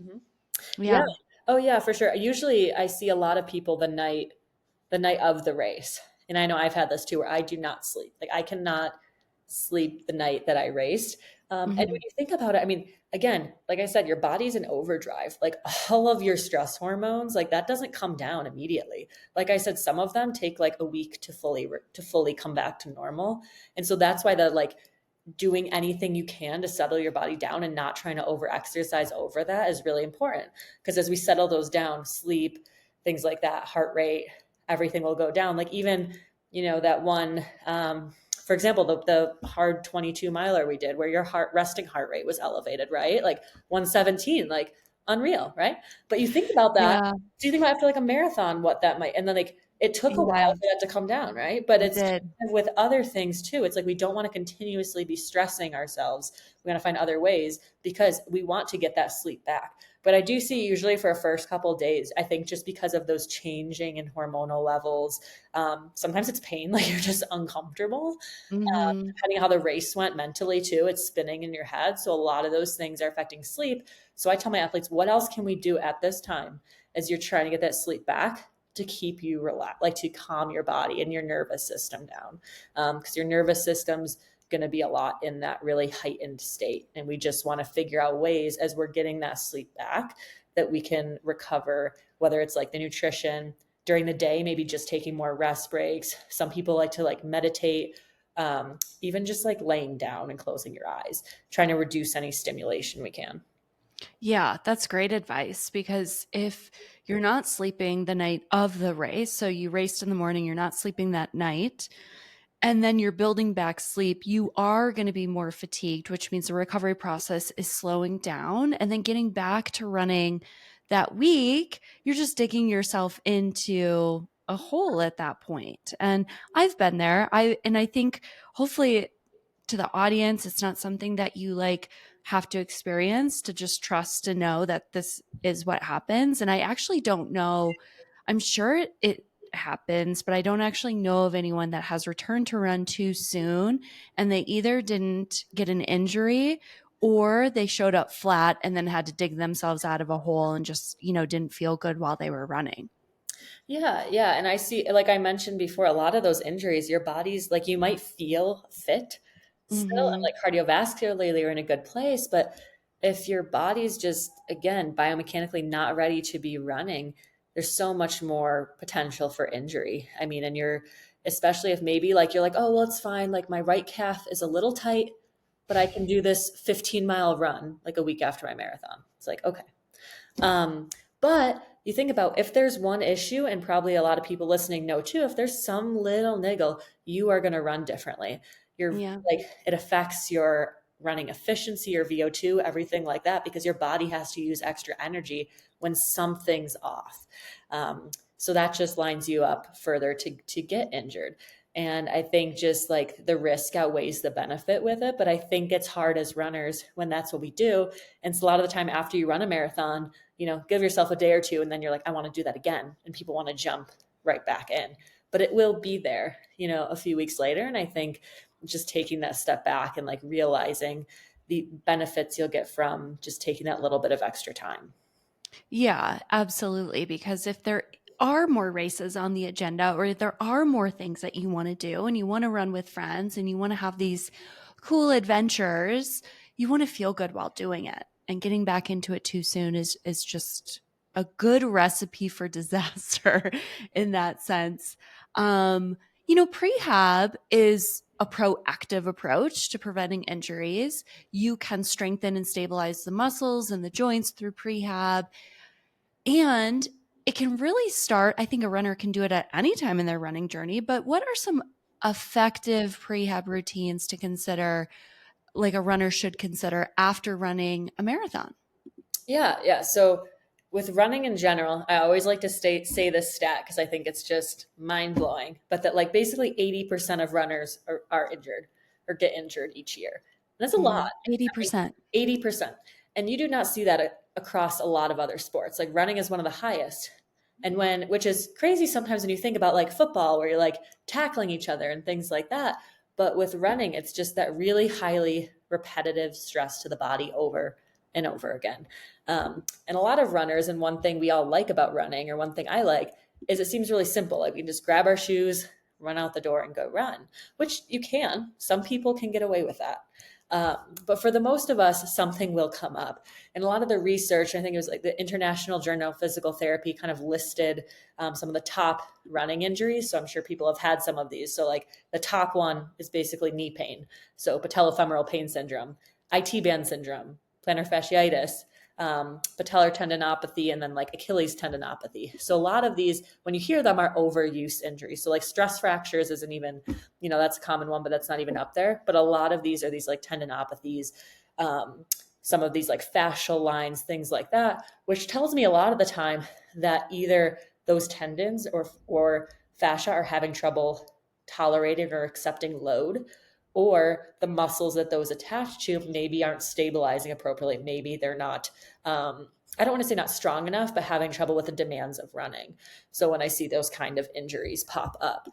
Mhm. Yeah. Yeah. Oh yeah, for sure. Usually I see a lot of people the night of the race. And I know I've had this too where I do not sleep. Like I cannot sleep the night that I raced. And when Mhm. you think about it, I mean, again, like I said, your body's in overdrive. Like all of your stress hormones, like that doesn't come down immediately. Like I said, some of them take like a week to fully come back to normal. And so that's why the like doing anything you can to settle your body down and not trying to over exercise over that is really important, because as we settle those down, sleep, things like that, heart rate, everything will go down. Like even, that one, for example, the hard 22 miler we did where your resting heart rate was elevated, right? Like 117, like unreal, right? But you think about that, Yeah. do you think about after like a marathon, what that might, and then like it took a Yeah. while for that to come down, right? But It it's did. with other things too. It's like we don't want to continuously be stressing ourselves. We want to find other ways because we want to get that sleep back. But I do see usually for a first couple of days, I think just because of those changing in hormonal levels, sometimes it's pain, like you're just uncomfortable. Mhm. Depending on how the race went mentally too, it's spinning in your head. So a lot of those things are affecting sleep. So I tell my athletes, what else can we do at this time as you're trying to get that sleep back to keep you relaxed, like to calm your body and your nervous system down? Because your nervous system's going to be a lot in that really heightened state. And we just want to figure out ways as we're getting that sleep back that we can recover, whether it's like the nutrition during the day, maybe just taking more rest breaks. Some people like to like meditate, even just like laying down and closing your eyes, trying to reduce any stimulation we can. Yeah, that's great advice because if you're not sleeping the night of the race, so you raced in the morning, you're not sleeping that night, and then you're building back sleep, you are going to be more fatigued, which means the recovery process is slowing down. And then getting back to running that week, you're just digging yourself into a hole at that point. And I've been there. I think hopefully to the audience, it's not something that you like have to experience to just trust to know that this is what happens. And I actually don't know. I'm sure it happens, but I don't actually know of anyone that has returned to run too soon and they either didn't get an injury or they showed up flat and then had to dig themselves out of a hole and just, didn't feel good while they were running. Yeah, yeah. And I see, like I mentioned before, a lot of those injuries, your body's like you might feel fit still and Hmm. like cardiovascularly you're in a good place, but if your body's just again biomechanically not ready to be running, there's so much more potential for injury. I mean, and you're especially if maybe like you're like, oh well, it's fine. Like my right calf is a little tight, but I can do this 15-mile run like a week after my marathon. It's like, okay. But you think about if there's one issue, and probably a lot of people listening know too, if there's some little niggle, you are going to run differently. You're Yeah. like, it affects your running efficiency, your VO2, everything like that, because your body has to use extra energy when something's off. So that just lines you up further to get injured. And I think just like the risk outweighs the benefit with it. But I think it's hard as runners when that's what we do. And it's a lot of the time after you run a marathon, give yourself a day or two and then you're like, I want to do that again. And people want to jump right back in. But it will be there, a few weeks later. And I think just taking that step back and like realizing the benefits you'll get from just taking that little bit of extra time. Yeah, absolutely. Because if there are more races on the agenda, or there are more things that you want to do and you want to run with friends and you want to have these cool adventures, you want to feel good while doing it. And getting back into it too soon is just a good recipe for disaster in that sense. Prehab is a proactive approach to preventing injuries. You can strengthen and stabilize the muscles and the joints through prehab, and it can really start, I think a runner can do it at any time in their running journey, but what are some effective prehab routines to consider, like a runner should consider after running a marathon? Yeah, yeah. So with running in general, I always like to say this stat because I think it's just mind blowing. But that like basically 80% of runners are injured or get injured each year. And that's a lot. Mhm. I mean, 80%. 80%. And you do not see that across a lot of other sports. Like running is one of the highest. And which is crazy sometimes when you think about like football where you're like tackling each other and things like that. But with running, it's just that really highly repetitive stress to the body over and over again. And a lot of runners, and one thing we all like about running, or one thing I like, is it seems really simple. Like we can just grab our shoes, run out the door, and go run, which you can. Some people can get away with that. But for the most of us, something will come up. And a lot of the research, I think it was like the International Journal of Physical Therapy kind of listed some of the top running injuries. So I'm sure people have had some of these. So, like the top one is basically knee pain. So, patellofemoral pain syndrome, IT band syndrome, plantar fasciitis, patellar tendinopathy, and then like Achilles tendinopathy. So a lot of these, when you hear them, are overuse injuries. So like stress fractures isn't even, that's a common one, but that's not even up there. But a lot of these are these like tendinopathies, some of these like fascial lines, things like that, which tells me a lot of the time that either those tendons or fascia are having trouble tolerating or accepting load, or the muscles that those attach to maybe aren't stabilizing appropriately. Maybe they're not, I don't want to say not strong enough, but having trouble with the demands of running. So when I see those kind of injuries pop up.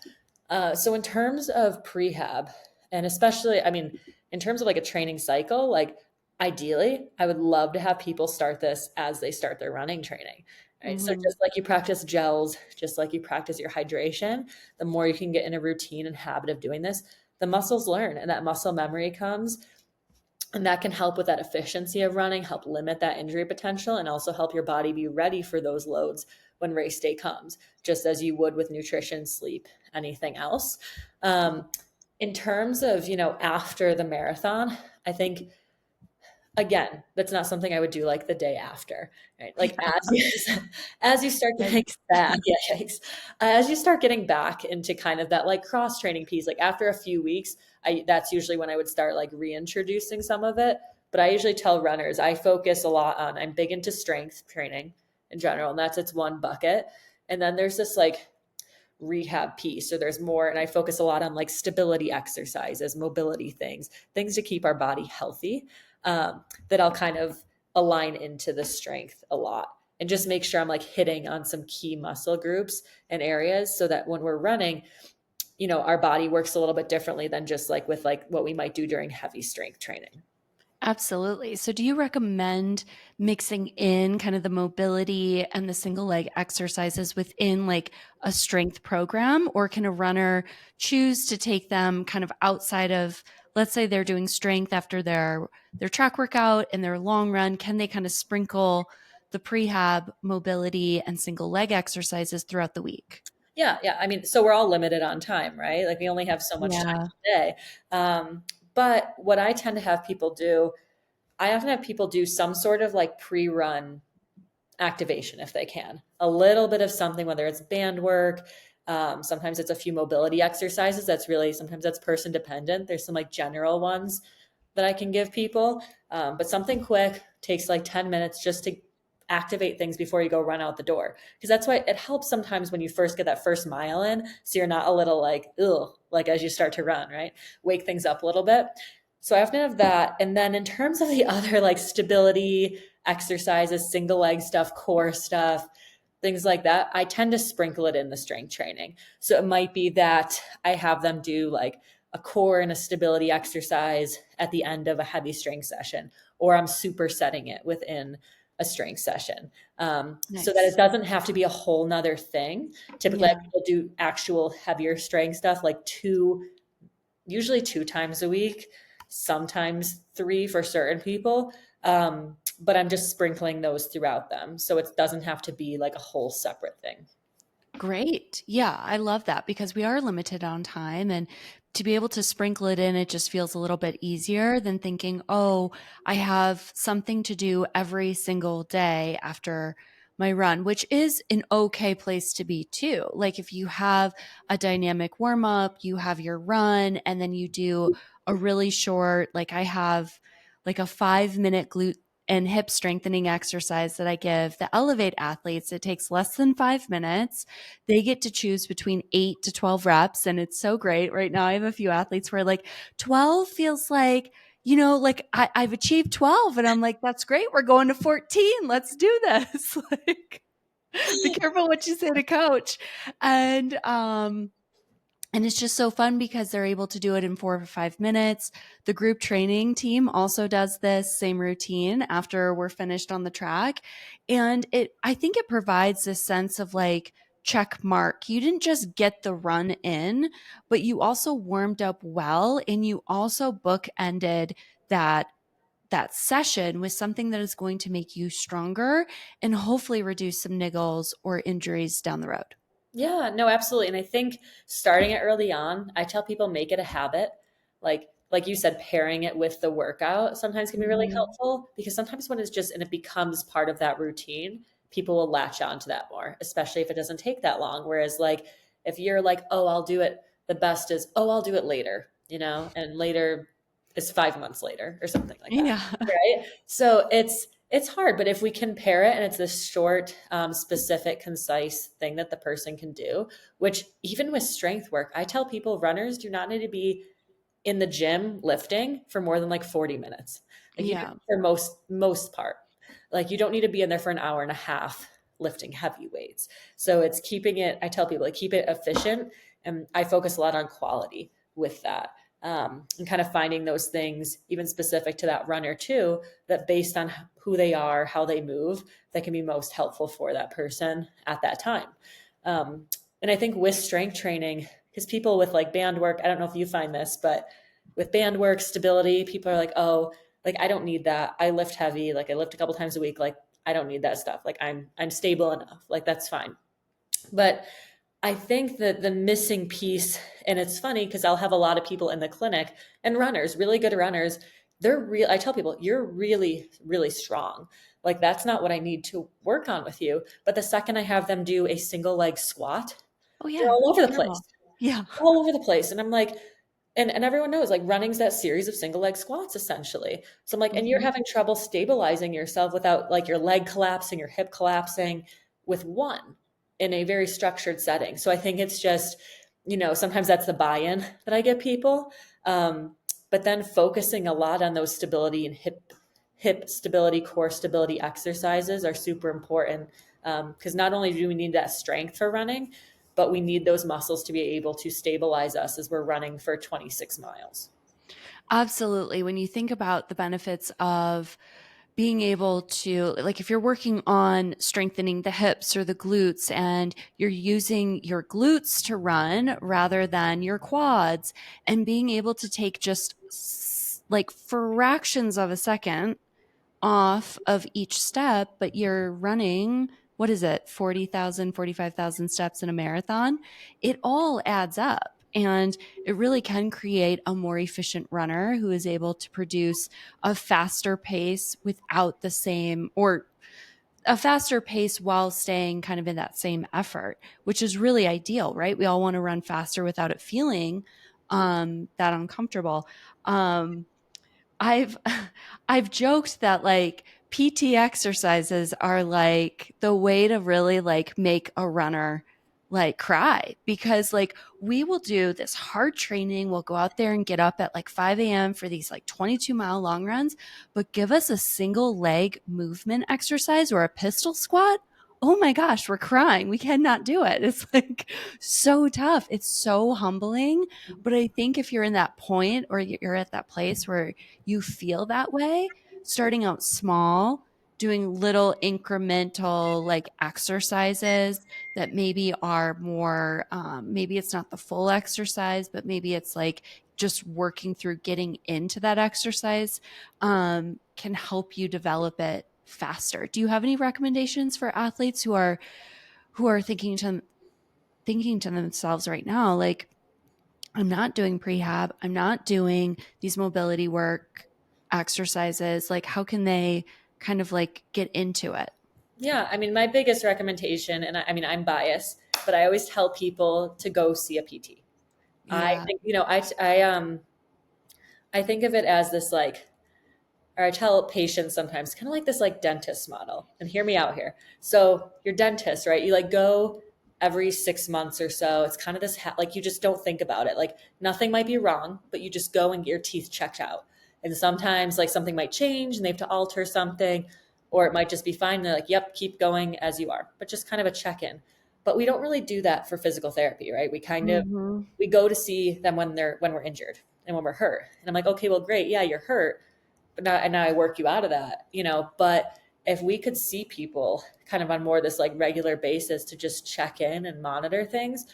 So in terms of prehab, and especially, I mean, in terms of like a training cycle, like ideally, I would love to have people start this as they start their running training. Right. So Mhm. just like you practice gels, just like you practice your hydration, the more you can get in a routine and habit of doing this, the muscles learn and that muscle memory comes, and that can help with that efficiency of running, help limit that injury potential, and also help your body be ready for those loads when race day comes, just as you would with nutrition, sleep, anything else. um, in terms of after the marathon, I think again, that's not something I would do like the day after, right? Like as you start getting Yikes. back, yeah, yikes. As you start getting back into kind of that like cross training piece, like after a few weeks, that's usually when I would start like reintroducing some of it. But I usually tell runners I focus a lot on, I'm big into strength training in general, and that's its one bucket. And then there's this like rehab piece. So there's more, and I focus a lot on like stability exercises, mobility things to keep our body healthy, that I'll kind of align into the strength a lot and just make sure I'm like hitting on some key muscle groups and areas so that when we're running, our body works a little bit differently than just like with like what we might do during heavy strength training. Absolutely. So, do you recommend mixing in kind of the mobility and the single leg exercises within like a strength program, or can a runner choose to take them kind of outside of, let's say they're doing strength after their track workout and their long run, can they kind of sprinkle the prehab mobility and single leg exercises throughout the week? Yeah, yeah. I mean, so we're all limited on time, right? Like we only have so much time Yeah. in a day. But what I tend to have people do, I often have people do some sort of like pre-run activation if they can. A little bit of something, whether it's band work, sometimes it's a few mobility exercises. That's really, sometimes that's person dependent. There's some like general ones that I can give people. But something quick takes like 10 minutes just to activate things before you go run out the door. Because that's why it helps sometimes when you first get that first mile in. So you're not a little like, ugh, like as you start to run, right? Wake things up a little bit. So I often have that. And then in terms of the other like stability exercises, single leg stuff, core stuff, things like that, I tend to sprinkle it in the strength training. So it might be that I have them do like a core and a stability exercise at the end of a heavy strength session, or I'm supersetting it within a strength session, so that it Nice. doesn't have to be a whole nother thing. Typically, I Yeah. people do actual heavier strength stuff like usually 2 times a week, sometimes three for certain people. But I'm just sprinkling those throughout them. So it doesn't have to be like a whole separate thing. Great. Yeah, I love that because we are limited on time, and to be able to sprinkle it in, it just feels a little bit easier than thinking, oh, I have something to do every single day after my run, which is an okay place to be too. Like if you have a dynamic warm up, you have your run, and then you do a really short, like I have like a 5 minute glute and hip strengthening exercise that I give the Elevate athletes. It takes less than 5 minutes. They get to choose between 8 to 12 reps. And it's so great. Right now, I have a few athletes where like 12 feels like, like I've achieved 12. And I'm like, that's great. We're going to 14. Let's do this. Like, be careful what you say to coach. And, and it's just so fun because they're able to do it in 4 or 5 minutes. The group training team also does this same routine after we're finished on the track. And I think it provides this sense of like, check mark. You didn't just get the run in, but you also warmed up well and you also bookended that that session with something that is going to make you stronger and hopefully reduce some niggles or injuries down the road. Yeah, no, absolutely. And I think starting it early on, I tell people make it a habit. Like you said, pairing it with the workout sometimes can be really Mhm. helpful, because sometimes when it's just and it becomes part of that routine, people will latch on to that more, especially if it doesn't take that long. Whereas like if you're like, oh, I'll do it, the best is, oh, I'll do it later, and later is 5 months later or something like that. Yeah. Right. So it's hard, but if we can pair it and it's this short, specific, concise thing that the person can do, which even with strength work, I tell people runners do not need to be in the gym lifting for more than like 40 minutes. Like even Yeah. for most part. Like you don't need to be in there for an hour and a half lifting heavy weights. So it's keeping it, I tell people like keep it efficient. And I focus a lot on quality with that. And kind of finding those things, even specific to that runner too, that based on who they are, how they move, that can be most helpful for that person at that time. Um, and I think with strength training, because people with like band work, I don't know if you find this, but with band work, stability, people are like, oh, like I don't need that. I lift heavy, like I lift a couple times a week, like I don't need that stuff. Like I'm stable enough. Like that's fine. But I think that the missing piece, and it's funny because I'll have a lot of people in the clinic and runners, really good runners. They're real. I tell people, you're really, really strong. Like, that's not what I need to work on with you. But the second I have them do a single leg squat, Oh, they're yeah. all over the place, Terrible. Yeah. all over the place. And I'm like, and everyone knows like running's that series of single leg squats essentially. So I'm like, and you're Mhm. having trouble stabilizing yourself without like your leg collapsing, your hip collapsing with one in a very structured setting. So I think it's just, sometimes that's the buy-in that I get people. But then focusing a lot on those stability and hip stability, core stability exercises are super important, because not only do we need that strength for running, but we need those muscles to be able to stabilize us as we're running for 26 miles. Absolutely. When you think about the benefits of being able to, like, if you're working on strengthening the hips or the glutes and you're using your glutes to run rather than your quads, and being able to take just like fractions of a second off of each step, but you're running, what is it, 40,000, 45,000 steps in a marathon, it all adds up. And it really can create a more efficient runner who is able to produce a faster pace without the same, or a faster pace while staying kind of in that same effort, which is really ideal, right? We all want to run faster without it feeling that uncomfortable. Um, I've I've joked that like PT exercises are like the way to really like make a runner like cry, because like we will do this hard training. We'll go out there and get up at like 5 a.m. for these like 22-mile long runs, but give us a single leg movement exercise or a pistol squat. Oh my gosh, we're crying. We cannot do it. It's like so tough. It's so humbling. But I think if you're in that point, or you're at that place where you feel that way, starting out small, doing little incremental like exercises that maybe are more, maybe it's not the full exercise, but maybe it's like just working through getting into that exercise, can help you develop it faster. Do you have any recommendations for athletes who are thinking to themselves right now, like, I'm not doing prehab, I'm not doing these mobility work exercises. Like, how can they kind of like get into it? Yeah, I mean, my biggest recommendation, and I mean, I'm biased, but I always tell people to go see a PT. I Yeah. think, I think of it as this like, or I tell patients sometimes, kind of like this like dentist model. And hear me out here. So your dentist, right? You like go every 6 months or so. It's kind of this like you just don't think about it. Like nothing might be wrong, but you just go and get your teeth checked out. And sometimes like something might change and they have to alter something, or it might just be fine. And they're like, "Yep, keep going as you are," but just kind of a check in. But we don't really do that for physical therapy, right? We kind of Mm-hmm. we go to see them when we're injured and when we're hurt. And I'm like, okay, well, great, yeah, you're hurt, but now and now I work you out of that, you know. But if we could see people kind of on more this like regular basis to just check in and monitor things,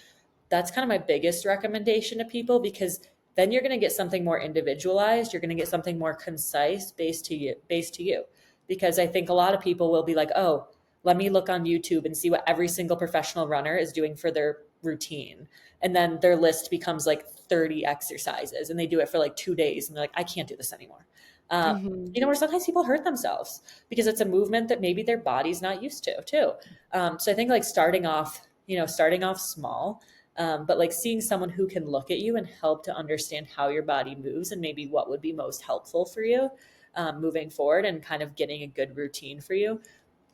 that's kind of my biggest recommendation to people, because then you're going to get something more individualized. You're going to get something more concise based to you. Because I think a lot of people will be like, oh, let me look on YouTube and see what every single professional runner is doing for their routine. And then their list becomes like 30 exercises and they do it for like 2 days and they're like, I can't do this anymore. Um, Mm-hmm. where sometimes people hurt themselves because it's a movement that maybe their body's not used to too. So I think like starting off small, but like seeing someone who can look at you and help to understand how your body moves and maybe what would be most helpful for you moving forward, and kind of getting a good routine for you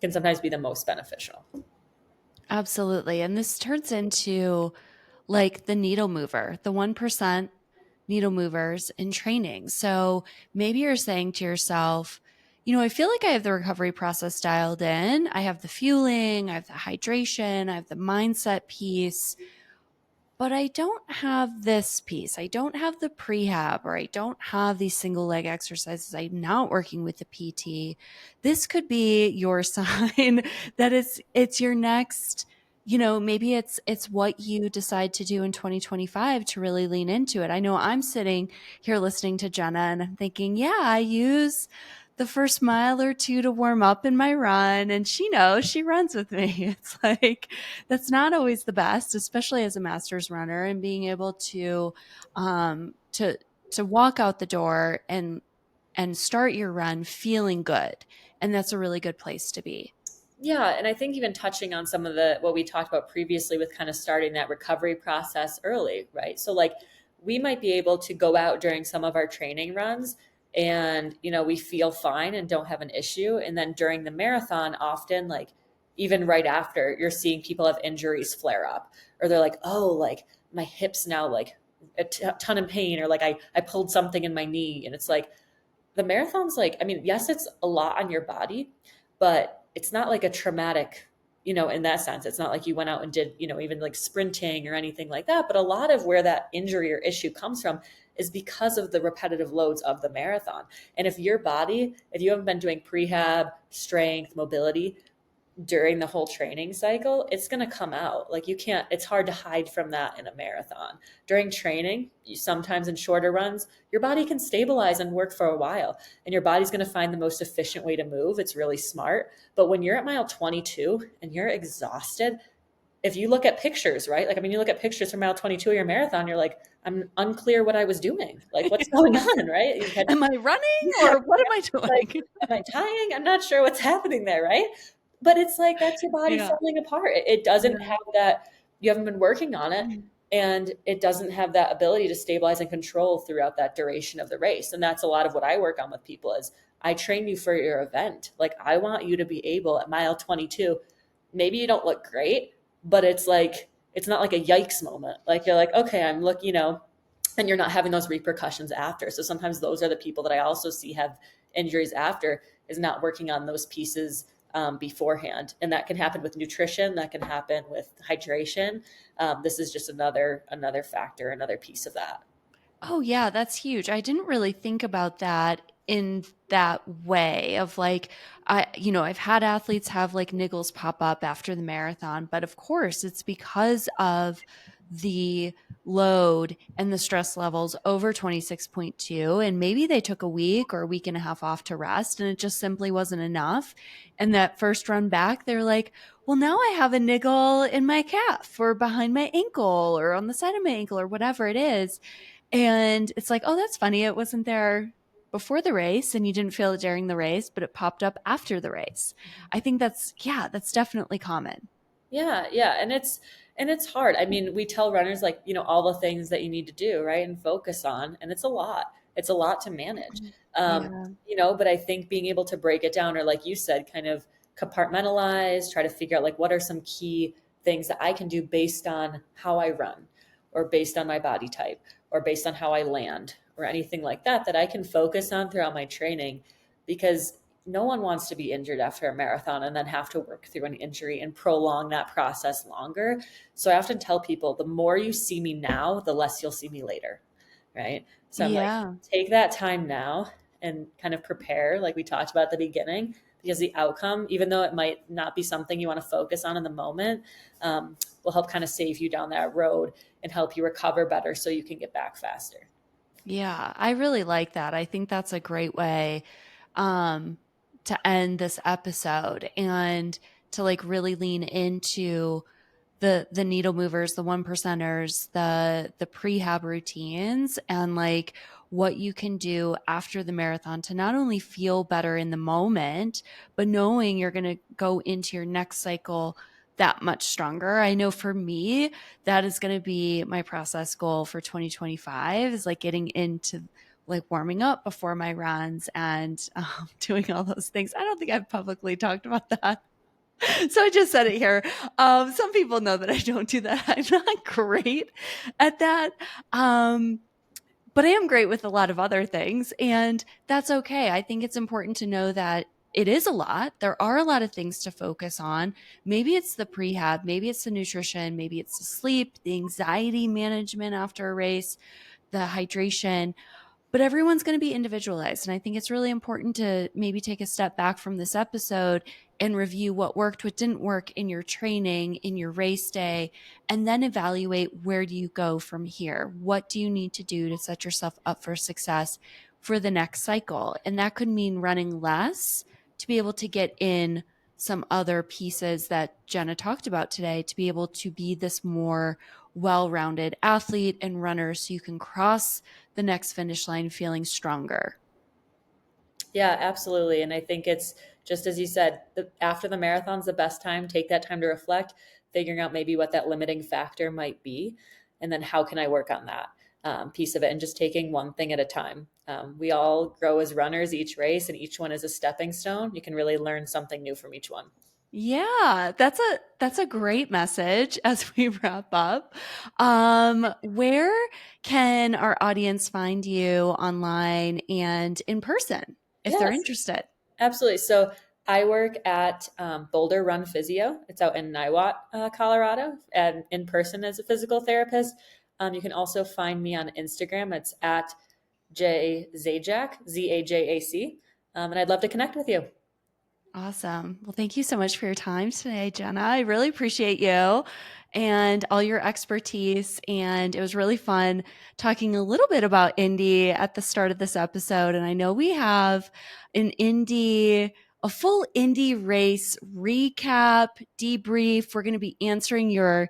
can sometimes be the most beneficial. Absolutely. And this turns into like the needle mover, the 1% needle movers in training. So maybe you're saying to yourself, I feel like I have the recovery process dialed in. I have the fueling, I have the hydration, I have the mindset piece, but I don't have this piece. I don't have the prehab, or I don't have these single leg exercises. I'm not working with the PT. This could be your sign that it's your next, maybe it's what you decide to do in 2025 to really lean into it. I know I'm sitting here listening to Jenna and I'm thinking, yeah, I use the first mile or two to warm up in my run, and she knows, she runs with me. It's like that's not always the best, especially as a masters runner, and being able to um to to walk out the door and start your run feeling good. And that's a really good place to be. Yeah, and I think even touching on some of the what we talked about previously with kind of starting that recovery process early, right? So like we might be able to go out during some of our training runs and we feel fine and don't have an issue, and then during the marathon often like even right after, you're seeing people have injuries flare up, or they're like, "Oh, like my hips now like a ton of pain," or like I pulled something in my knee, and it's like the marathon's like, I mean, yes, it's a lot on your body, but it's not like a traumatic, in that sense. It's not like you went out and did, even like sprinting or anything like that. But a lot of where that injury or issue comes from is because of the repetitive loads of the marathon. And if your body, if you haven't been doing prehab, strength, mobility during the whole training cycle, it's going to come out. Like you can't, it's hard to hide from that in a marathon. During training, you, sometimes in shorter runs, your body can stabilize and work for a while, and your body's going to find the most efficient way to move. It's really smart. But when you're at mile 22 and you're exhausted, if you look at pictures, right? Like, I mean, you look at pictures from mile 22 of your marathon, you're like, I'm unclear what I was doing. Like, what's going on, right? You had, Am I running yeah, or what am I like, doing? am I tying? I'm not sure what's happening there, right? But it's like that's your body Yeah. falling apart. It doesn't Yeah. have that, you haven't been working on it, Mm. and it doesn't have that ability to stabilize and control throughout that duration of the race. And that's a lot of what I work on with people is I train you for your event. Like I want you to be able at mile 22, maybe you don't look great, but it's like it's not like a yikes moment. Like you're like, okay, I'm looking, and you're not having those repercussions after. So sometimes those are the people that I also see have injuries after, is not working on those pieces beforehand. And that can happen with nutrition, that can happen with hydration. This is just another factor, another piece of that. Oh, yeah, that's huge. I didn't really think about that in that way of like, I've had athletes have like niggles pop up after the marathon, but of course it's because of the load and the stress levels over 26.2. And maybe they took a week or a week and a half off to rest and it just simply wasn't enough. And that first run back, they're like, well, now I have a niggle in my calf or behind my ankle or on the side of my ankle or whatever it is. And it's like, oh, that's funny. It wasn't there before the race and you didn't feel it during the race, but it popped up after the race. I think yeah, that's definitely common. Yeah, yeah, and it's hard. I mean, we tell runners like, all the things that you need to do, right? And focus on, and it's a lot. It's a lot to manage. Yeah. But I think being able to break it down or like you said, kind of compartmentalize, try to figure out like what are some key things that I can do based on how I run or based on my body type or based on how I land or anything like that that I can focus on throughout my training, because no one wants to be injured after a marathon and then have to work through an injury and prolong that process longer. So I often tell people the more you see me now, the less you'll see me later. Right. So I'm like, Yeah. take that time now and kind of prepare, like we talked about at the beginning, because the outcome, even though it might not be something you want to focus on in the moment, will help kind of save you down that road and help you recover better so you can get back faster. Yeah. I really like that. I think that's a great way um, to end this episode and to like really lean into the needle movers, the one percenters, the prehab routines, and like what you can do after the marathon to not only feel better in the moment, but knowing you're going to go into your next cycle that much stronger. I know for me, that is going to be my process goal for 2025 is like getting into like warming up before my runs and doing all those things. I don't think I've publicly talked about that. So I just said it here. Some people know that I don't do that. I'm not great at that. Um, but I am great with a lot of other things, and that's okay. I think it's important to know that it is a lot. There are a lot of things to focus on. Maybe it's the prehab, maybe it's the nutrition, maybe it's the sleep, the anxiety management after a race, the hydration, but everyone's going to be individualized. And I think it's really important to maybe take a step back from this episode and review what worked, what didn't work in your training, in your race day, and then evaluate where do you go from here? What do you need to do to set yourself up for success for the next cycle? And that could mean running less to be able to get in some other pieces that Jenna talked about today to be able to be this more well-rounded athlete and runner so you can cross the next finish line feeling stronger. Yeah, absolutely. And I think it's just as you said, after the marathon's the best time. Take that time to reflect, figuring out maybe what that limiting factor might be, and then how can I work on that piece of it, and just taking one thing at a time. We all grow as runners each race, and each one is a stepping stone. You can really learn something new from each one. Yeah, that's a great message as we wrap up. Where can our audience find you online and in person if they're Yes, interested? absolutely. So I work at Boulder Run Physio. It's out in Niwot, Colorado, and in person as a physical therapist. You can also find me on Instagram. It's at J Zajac, Zajac. And I'd love to connect with you. Awesome. Well, thank you so much for your time today, Jenna. I really appreciate you and all your expertise. And it was really fun talking a little bit about Indy at the start of this episode. And I know we have a full Indy race recap, debrief. We're going to be answering your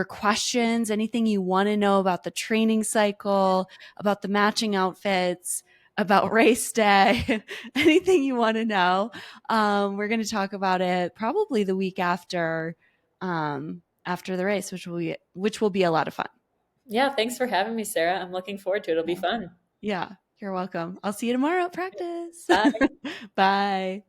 questions, anything you want to know about the training cycle, about the matching outfits, about race day, anything you want to know. We're going to talk about it probably the week after the race, which will be a lot of fun. Yeah, thanks for having me, Sarah. I'm looking forward to it. It'll be Yeah. fun. Yeah, you're welcome. I'll see you tomorrow at practice. Bye. Bye.